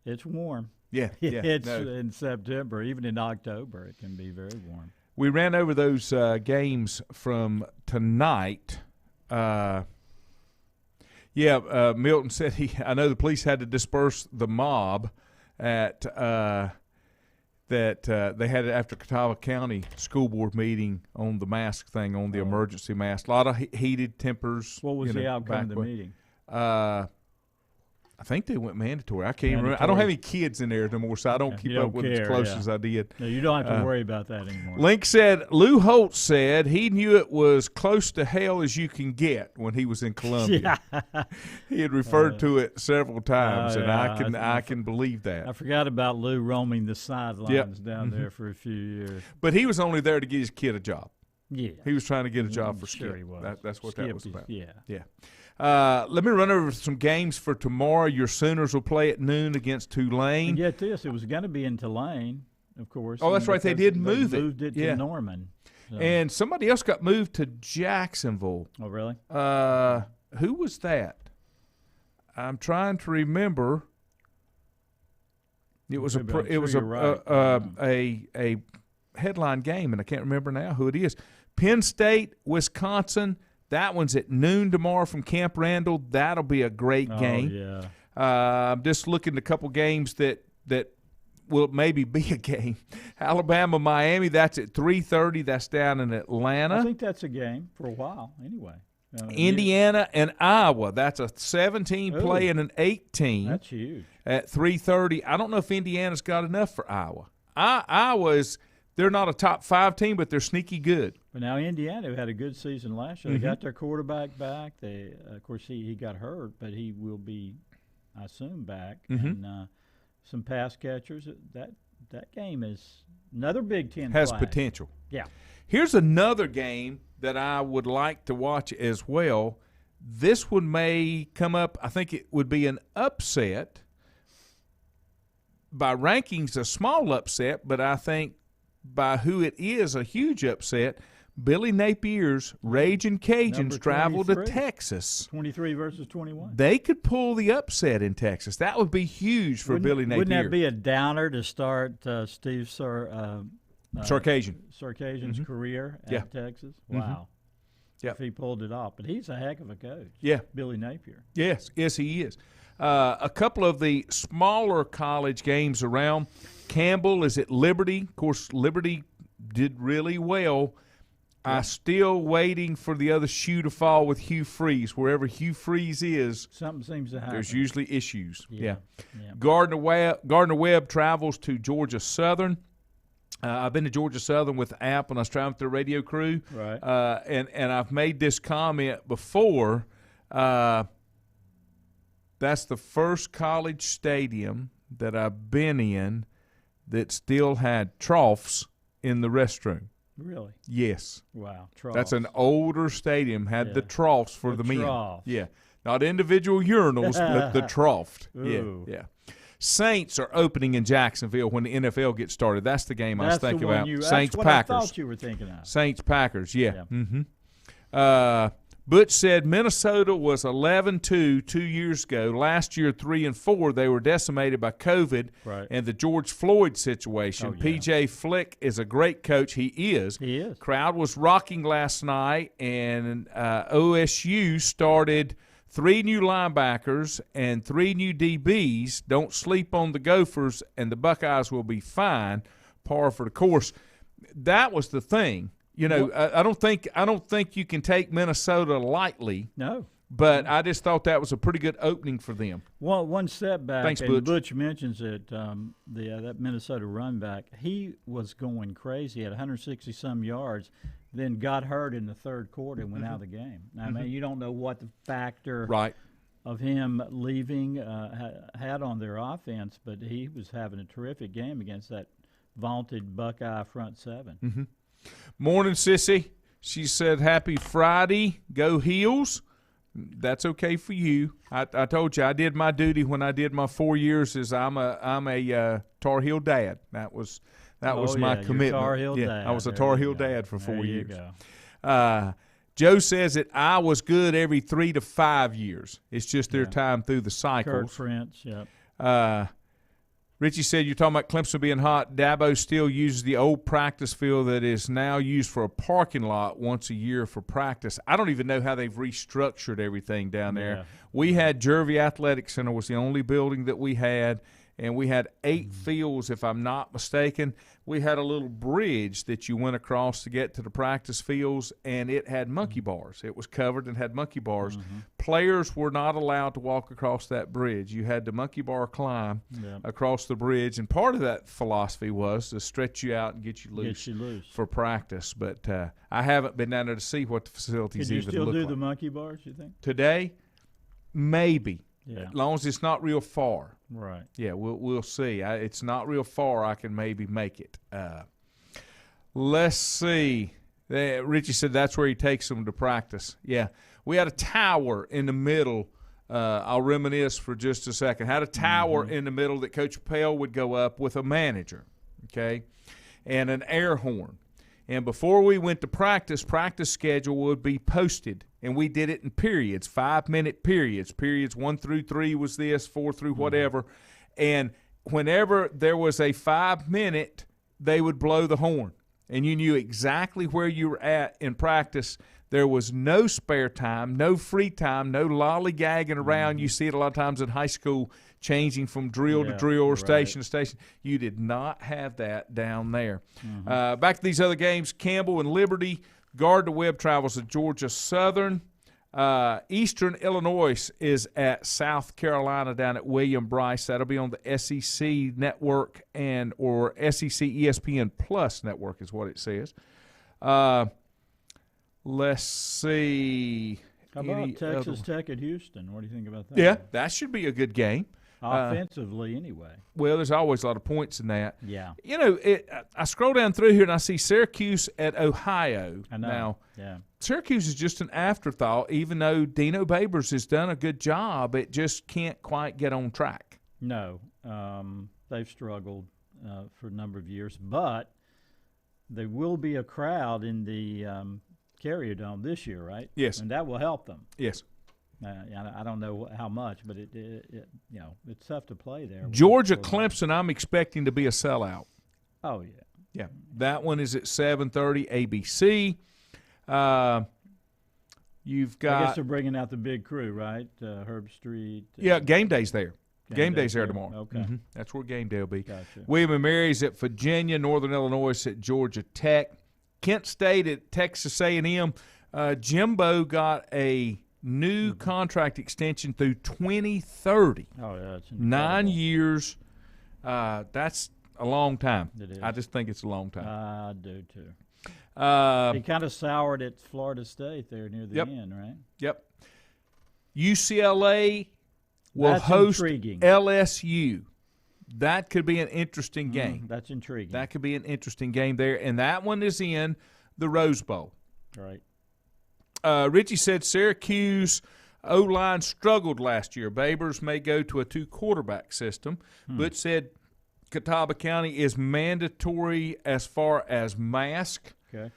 it's warm. Yeah, yeah. It's no. in September. Even in October, it can be very warm. We ran over those games from tonight. Milton said I know the police had to disperse the mob at that they had it after Catawba County School Board meeting on the mask thing, on the emergency mask. A lot of heated tempers. What was the outcome of the meeting? I think they went mandatory. I can't even remember. I don't have any kids in there anymore, so I don't keep up with it as close as I did. No, you don't have to worry about that anymore. Link said, Lou Holtz said he knew it was close to hell as you can get when he was in Columbia. He had referred to it several times, and I can believe that. I forgot about Lou roaming the sidelines down there for a few years. But he was only there to get his kid a job. Yeah. He was trying to get a job for Sure Skip. he was. That's what that was about. Yeah. Yeah. Let me run over some games for tomorrow. Your Sooners will play at noon against Tulane. And get this, it was going to be in Tulane, of course. Oh, that's right. They did move it. Moved it to Norman. So. And somebody else got moved to Jacksonville. Oh, really? Who was that? I'm trying to remember. It was a headline game, and I can't remember now who it is. Penn State, Wisconsin. That one's at noon tomorrow from Camp Randall. That'll be a great game. Yeah. I'm just looking at a couple games that will maybe be a game. Alabama, Miami. That's at 3:30. That's down in Atlanta. I think that's a game for a while, anyway. Indiana and Iowa. That's a 17 play and an 18. That's huge. At 3:30. I don't know if Indiana's got enough for Iowa. Iowa's. They're not a top 5 team, but they're sneaky good. But now Indiana had a good season last year. They got their quarterback back. They, of course, he got hurt, but he will be, I assume, back. And some pass catchers. That game is another Big Ten Has flag. potential. Yeah. Here's another game that I would like to watch as well. This one may come up. I think it would be an upset. By rankings, a small upset, but I think by who it is, a huge upset. Billy Napier's Ragin' Cajuns Number travel to 23. Texas. 23 versus 21. They could pull the upset in Texas. That would be huge for Billy Napier. Wouldn't that be a downer to start Steve Sarkisian's career at Texas? Wow. Yep. If he pulled it off. But he's a heck of a coach. Yeah. Billy Napier. Yes, he is. A couple of the smaller college games around. Campbell is at Liberty. Of course, Liberty did really well. I'm still waiting for the other shoe to fall with Hugh Freeze. Wherever Hugh Freeze is, something seems to happen. There's usually issues. Yeah. Yeah. Gardner Webb travels to Georgia Southern. I've been to Georgia Southern with the app when I was traveling with the radio crew. Right. And I've made this comment before. That's the first college stadium that I've been in that still had troughs in the restroom. Really? Yes. Wow. Troughs. That's an older stadium, had the troughs for the men. Troughs. Yeah. Not individual urinals, but the troughed. Ooh. Yeah. Saints are opening in Jacksonville when the NFL gets started. That's the game I was thinking about. Saints that's what Packers. I thought you were thinking of. Saints Packers, yeah. Yeah. Butch said Minnesota was 11-2 2 years ago. Last year, 3-4. They were decimated by COVID and the George Floyd situation. PJ Flick is a great coach. He is. He is. Crowd was rocking last night, and OSU started 3 new linebackers and 3 new DBs. Don't sleep on the Gophers, and the Buckeyes will be fine. Par for the course. That was the thing. You know, I don't think you can take Minnesota lightly. No. But I just thought that was a pretty good opening for them. Well, one step back. Thanks, and Butch. mentions it. That Minnesota run back, he was going crazy at 160-some yards, then got hurt in the third quarter and went out of the game. Now, I mean, you don't know what the factor of him leaving had on their offense, but he was having a terrific game against that vaunted Buckeye front seven. Morning, Sissy. She said, "Happy Friday. Go Heels." That's okay for you. I told you I did my duty when I did my 4 years. As I'm a Tar Heel dad. That was my commitment. Tar Heel dad. I was a Tar Heel dad for 4 there years. You go. Joe says that I was good every 3 to 5 years. It's just their time through the cycles. Kurt Prince, yep. Richie said, you're talking about Clemson being hot. Dabo still uses the old practice field that is now used for a parking lot once a year for practice. I don't even know how they've restructured everything down there. Yeah. We had Jervey Athletic Center was the only building that we had, and we had 8 fields, if I'm not mistaken. We had a little bridge that you went across to get to the practice fields, and it had monkey bars. It was covered and had monkey bars. Players were not allowed to walk across that bridge. You had to monkey bar climb across the bridge, and part of that philosophy was to stretch you out and get you loose, for practice. But I haven't been down there to see what the facilities even look like. Can you still do the monkey bars, you think? Today, maybe. Yeah. As long as it's not real far. Right. Yeah, we'll see. It's not real far. I can maybe make it. Let's see. Richie said that's where he takes them to practice. Yeah. We had a tower in the middle. I'll reminisce for just a second. Had a tower in the middle that Coach Pell would go up with a manager, okay, and an air horn. And before we went to practice schedule would be posted. And we did it in periods, 5-minute periods. Periods 1 through 3 was this, 4 through whatever. And whenever there was a 5-minute, they would blow the horn. And you knew exactly where you were at in practice. There was no spare time, no free time, no lollygagging around. You see it a lot of times in high school, changing from drill to drill or station to station. You did not have that down there. Back to these other games, Campbell and Liberty. Gardner-Webb travels to Georgia Southern. Eastern Illinois is at South Carolina down at William Bryce. That'll be on the SEC network or SEC ESPN Plus network is what it says. Let's see. How about Texas Tech at Houston? What do you think about that? Yeah, that should be a good game. Offensively, anyway. Well, there's always a lot of points in that. Yeah. You know, I scroll down through here and I see Syracuse at Ohio. I know. Now, yeah. Syracuse is just an afterthought, even though Dino Babers has done a good job. It just can't quite get on track. No. They've struggled for a number of years. But there will be a crowd in the Carrier Dome this year, right? Yes. And that will help them. Yes. I don't know how much, but it it's tough to play there. Georgia Clemson, I'm expecting to be a sellout. Oh yeah, yeah. That one is at 7:30 ABC. You've got. I guess they're bringing out the big crew, right? Herb Street. Yeah, game day's there. Game day's there tomorrow. Okay, that's where game day will be. Gotcha. William and Mary's at Virginia. Northern Illinois at Georgia Tech. Kent State at Texas A&M. Jimbo got a new contract extension through 2030. Oh, yeah, that's 9 years. That's a long time. It is. I just think it's a long time. I do, too. He kind of soured at Florida State there near the end, right? Yep. UCLA will That's host intriguing. LSU. That could be an interesting game. That's intriguing. That could be an interesting game there, and that one is in the Rose Bowl. Right. Richie said Syracuse O-line struggled last year. Babers may go to a 2-quarterback system, but said Catawba County is mandatory as far as mask. Okay.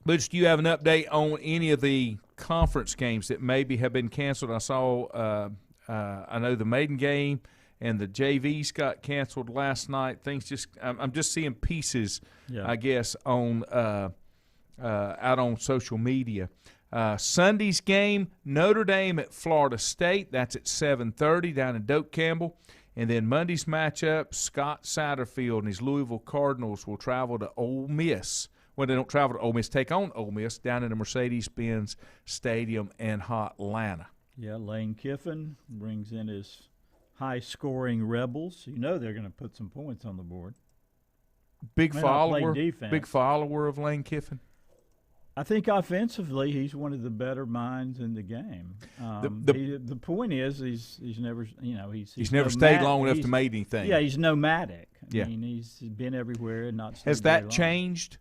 Butch, do you have an update on any of the conference games that maybe have been canceled? I saw, I know the maiden game and the JVs got canceled last night. I'm just seeing pieces, I guess, on out on social media. Sunday's game, Notre Dame at Florida State. That's at 7:30 down in Doak Campbell. And then Monday's matchup, Scott Satterfield and his Louisville Cardinals will travel to Ole Miss. Well, they don't travel to Ole Miss, take on Ole Miss down in the Mercedes-Benz Stadium in Atlanta. Yeah, Lane Kiffin brings in his high-scoring Rebels. You know they're going to put some points on the board. Big May not play follower defense. of Lane Kiffin. I think offensively he's one of the better minds in the game. The point is he's never he's never stayed long enough to make anything. Yeah, he's nomadic. Yeah. I mean he's been everywhere and not. Has that changed?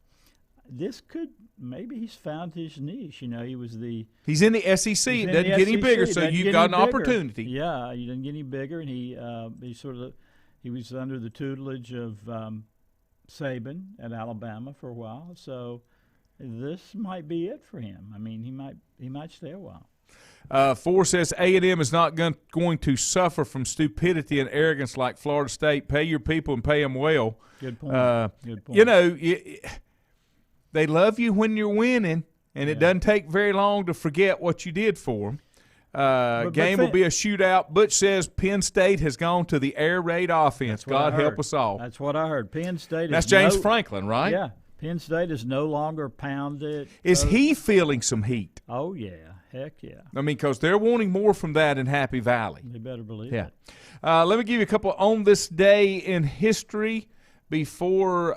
This could maybe he's found his niche. You know, he's in the SEC. It doesn't get any bigger, so you've got an opportunity. Yeah, he didn't get any bigger, and he was under the tutelage of Saban at Alabama for a while. So this might be it for him. I mean, he might stay a while. 4 says A&M is not going to suffer from stupidity and arrogance like Florida State. Pay your people and pay them well. Good point. Good point. You know, they love you when you're winning, and it doesn't take very long to forget what you did for them. Game will be a shootout. Butch says Penn State has gone to the air raid offense. God help us all. That's what I heard. Penn State. That's James Franklin, right? Yeah. Penn State is no longer pounded. Is he feeling some heat? Oh, yeah. Heck yeah. I mean, because they're wanting more from that in Happy Valley. They better believe it. Let me give you a couple on this day in history before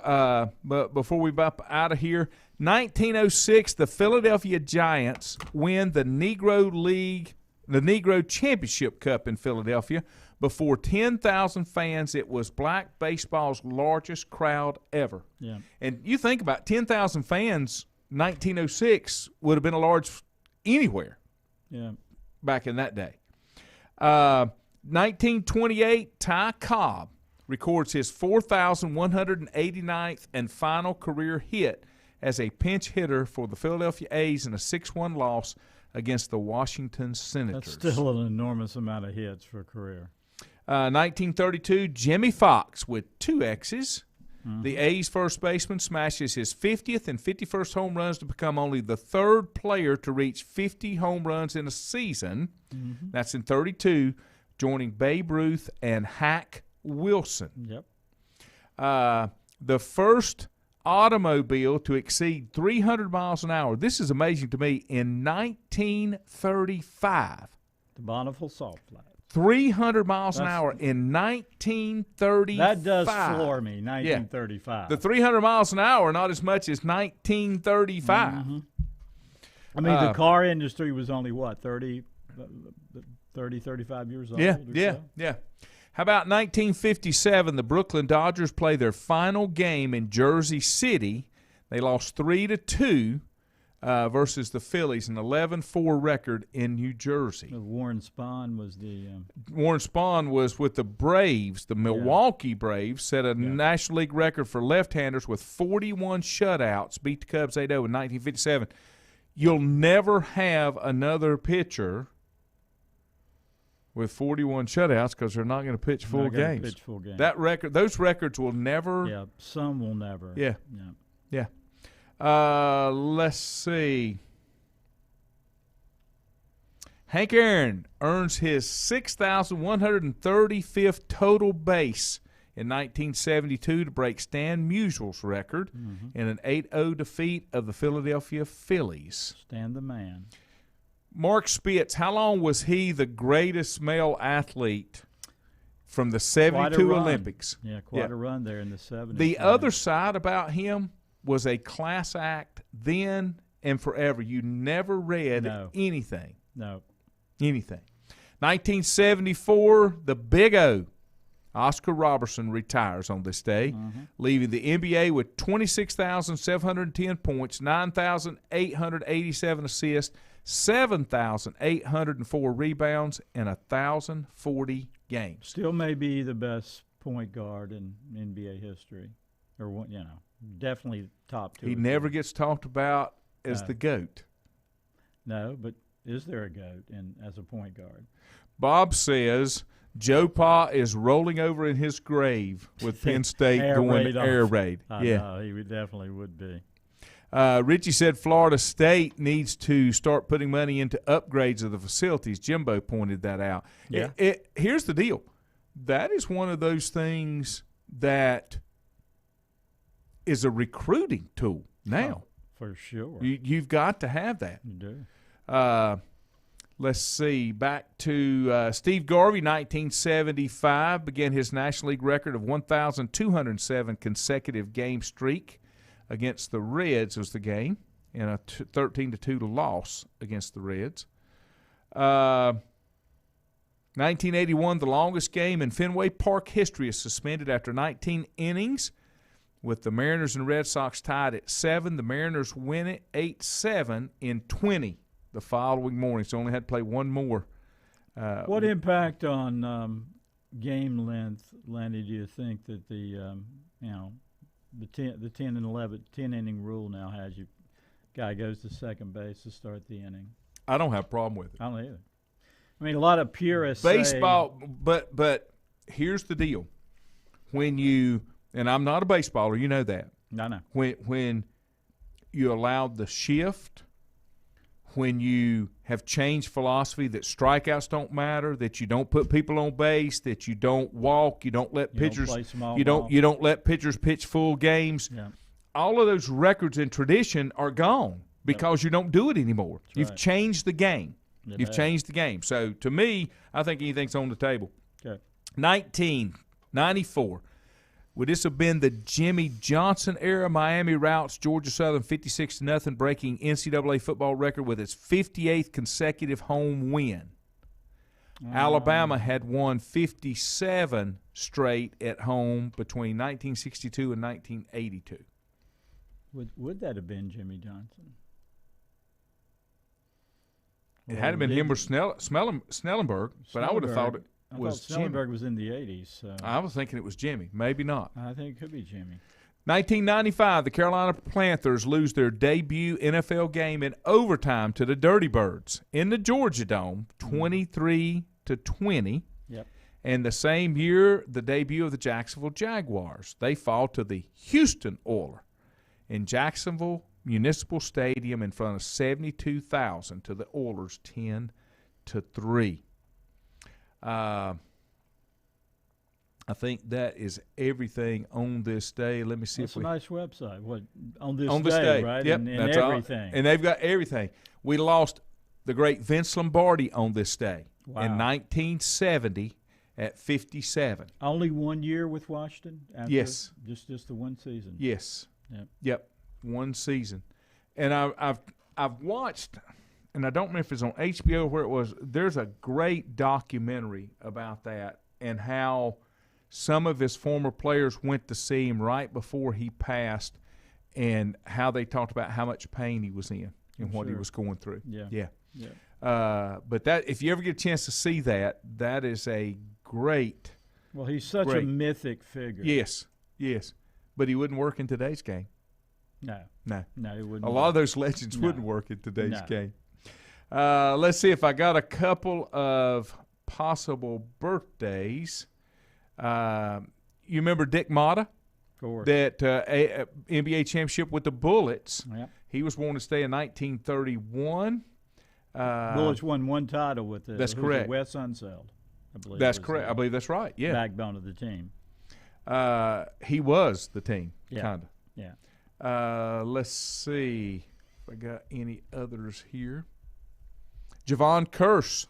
we bop out of here. 1906, the Philadelphia Giants win the Negro Championship Cup in Philadelphia. Before 10,000 fans, it was black baseball's largest crowd ever. Yeah. And you think about 10,000 fans, 1906 would have been a large anywhere. Yeah. Back in that day. 1928, Ty Cobb records his 4,189th and final career hit as a pinch hitter for the Philadelphia A's in a 6-1 loss against the Washington Senators. That's still an enormous amount of hits for a career. 1932, Jimmy Fox with 2 X's. Mm-hmm. The A's first baseman smashes his 50th and 51st home runs to become only the 3rd player to reach 50 home runs in a season. Mm-hmm. That's in 32, joining Babe Ruth and Hack Wilson. Yep. The first automobile to exceed 300 miles an hour. This is amazing to me. In 1935. The Bonneville Salt Flats. 300 miles an hour in 1935. That does floor me, 1935. Yeah. The 300 miles an hour, not as much as 1935. Mm-hmm. I mean, the car industry was only, 35 years old? Yeah. So? How about 1957? The Brooklyn Dodgers play their final game in Jersey City. They lost 3-2. Versus the Phillies, an 11-4 record in New Jersey. Warren Spahn was with the Braves. The Milwaukee Braves set a National League record for left-handers with 41 shutouts, beat the Cubs 8-0 in 1957. You'll never have another pitcher with 41 shutouts because they're not going to pitch full games. Those records will never. Yeah, some will never. Yeah. Let's see. Hank Aaron earns his 6,135th total base in 1972 to break Stan Musial's record in an 8-0 defeat of the Philadelphia Phillies. Stan the man. Mark Spitz, how long was he the greatest male athlete from the 72 Olympics? Yeah, quite a run there in the 70s. The other side about him was a class act then and forever. You never read anything. No. Anything. 1974, the Big O, Oscar Robertson, retires on this day, leaving the NBA with 26,710 points, 9,887 assists, 7,804 rebounds, and 1,040 games. Still may be the best point guard in NBA history. Or, definitely top 2. He never gets talked about as No. the GOAT. No, but is there a GOAT as a point guard? Bob says Joe Pa is rolling over in his grave with Penn State Air going raid air off. raid. I know, he definitely would be. Richie said Florida State needs to start putting money into upgrades of the facilities. Jimbo pointed that out. Yeah. Here's the deal. That is one of those things that is a recruiting tool now. Oh, for sure. You've got to have that. You do. Let's see. Back to Steve Garvey, 1975, began his National League record of 1,207 consecutive game streak against the Reds was the game, in a 13-2 loss against the Reds. 1981, the longest game in Fenway Park history, is suspended after 19 innings, with the Mariners and Red Sox tied at 7. The Mariners win it 8-7 in 20 the following morning, so only had to play one more. What impact on game length, Lanny, do you think that the 10 and 11 10 inning rule now has? You guy goes to second base to start the inning. I don't have a problem with it. I don't either. I mean, a lot of purists Baseball, but here's the deal. When you, and I'm not a baseballer, you know that. I know. When you allowed the shift, when you have changed philosophy that strikeouts don't matter, that you don't put people on base, that you don't walk, you don't let pitchers, you don't let pitchers pitch full games. Yeah. All of those records and tradition are gone because you don't do it anymore. That's You've right. changed the game. It You've has. changed the game. So to me, I think anything's on the table. Okay. 1994. Would this have been the Jimmy Johnson era? Miami routs Georgia Southern 56-0, breaking NCAA football record with its 58th consecutive home win. Alabama had won 57 straight at home between 1962 and 1982. Would that have been Jimmy Johnson? It had been him or Snellenberg, but I would have thought it was Jimmy. Snellenberg was in the 80s. So I was thinking it was Jimmy. Maybe not. I think it could be Jimmy. 1995, the Carolina Panthers lose their debut NFL game in overtime to the Dirty Birds in the Georgia Dome, 23-20. Yep. And the same year, the debut of the Jacksonville Jaguars. They fall to the Houston Oilers in Jacksonville Municipal Stadium in front of 72,000 to the Oilers, 10-3. I think that is everything on this day. Let me see That's if we. a nice website. What on this On this day, right? Yep, and that's everything. all. And they've got everything. We lost the great Vince Lombardi on this day in 1970 at 57. Only 1 year with Washington? After Yes. Just the one season? Yes. Yep. One season. And I've watched, and I don't remember if it's on HBO or where it was. There's a great documentary about that and how some of his former players went to see him right before he passed, and how they talked about how much pain he was in and what he was going through. Yeah. But that, if you ever get a chance to see that, that is a great. Well, he's such a mythic figure. Yes. But he wouldn't work in today's game. No, he wouldn't. A lot of those legends wouldn't work in today's No. game. Let's see if I got a couple of possible birthdays. You remember Dick Motta? Of course. That NBA championship with the Bullets. Yep. He was born this day in 1931. Bullets won one title with the That's correct. Wes Unseld, I believe. That's was correct. the I believe that's right. Yeah. backbone of the team. He was the team, Yeah. kind of. Yeah. Let's see if I got any others here. Javon Curse,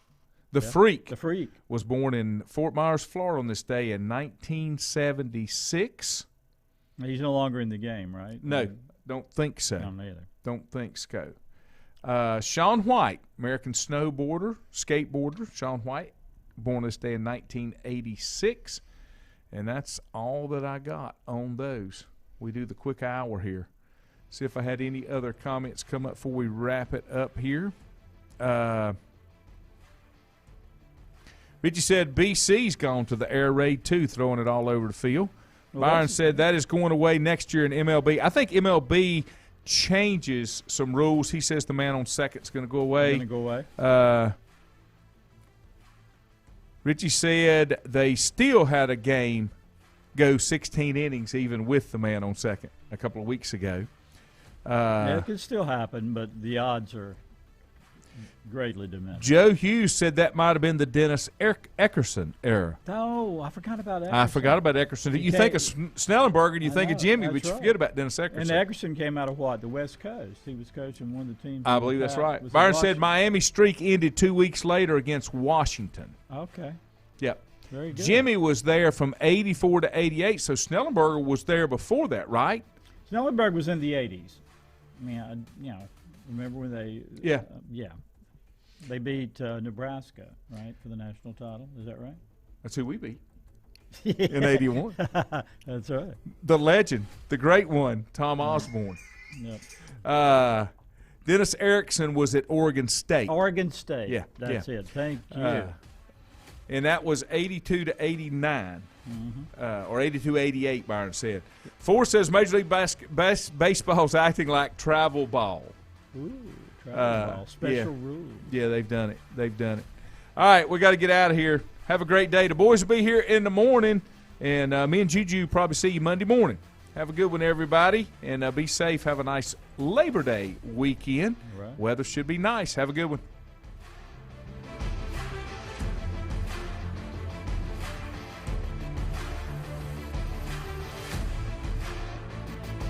the Freak. The Freak. Was born in Fort Myers, Florida on this day in 1976. He's no longer in the game, right? No, don't think so. I don't either. Don't think so. Shaun White, American snowboarder, skateboarder. Shaun White, born this day in 1986. And that's all that I got on those. We do the quick hour here. See if I had any other comments come up before we wrap it up here. Richie said BC's gone to the air raid too, throwing it all over the field. Well, Byron said that is going away next year in MLB. I think MLB changes some rules. He says the man on second is going to go away. Going to go away. Richie said they still had a game go 16 innings even with the man on second a couple of weeks ago. Yeah, it could still happen, but the odds are greatly diminished. Joe Hughes said that might have been the Dennis Eckerson error. Oh, I forgot about Eckerson. I forgot about Eckerson. You think of Snellenberger and you think of Jimmy, but you right. forget about Dennis Eckerson. And Eckerson came out of what? The West Coast. He was coaching one of the teams. I believe that's right. Was it Byron said Washington? Miami's streak ended 2 weeks later against Washington. Okay. Yep. Very good. Jimmy was there from 84 to 88, so Snellenberger was there before that, right? Snellenberg was in the 80s. I mean, remember when they Yeah. yeah. They beat Nebraska, right, for the national title. Is that right? That's who we beat in 81. That's right. The legend, the great one, Tom Osborne. Yep. Dennis Erickson was at Oregon State. Oregon State. Yeah, That's it. Thank you. And that was 82 to 89, or 82 88, Byron said. Four says Major League Baseball's acting like travel ball. Ooh, travel ball. Special yeah. rules. Yeah, they've done it. They've done it. All right, we got to get out of here. Have a great day. The boys will be here in the morning, and me and Juju probably see you Monday morning. Have a good one, everybody, and be safe. Have a nice Labor Day weekend. Right. Weather should be nice. Have a good one.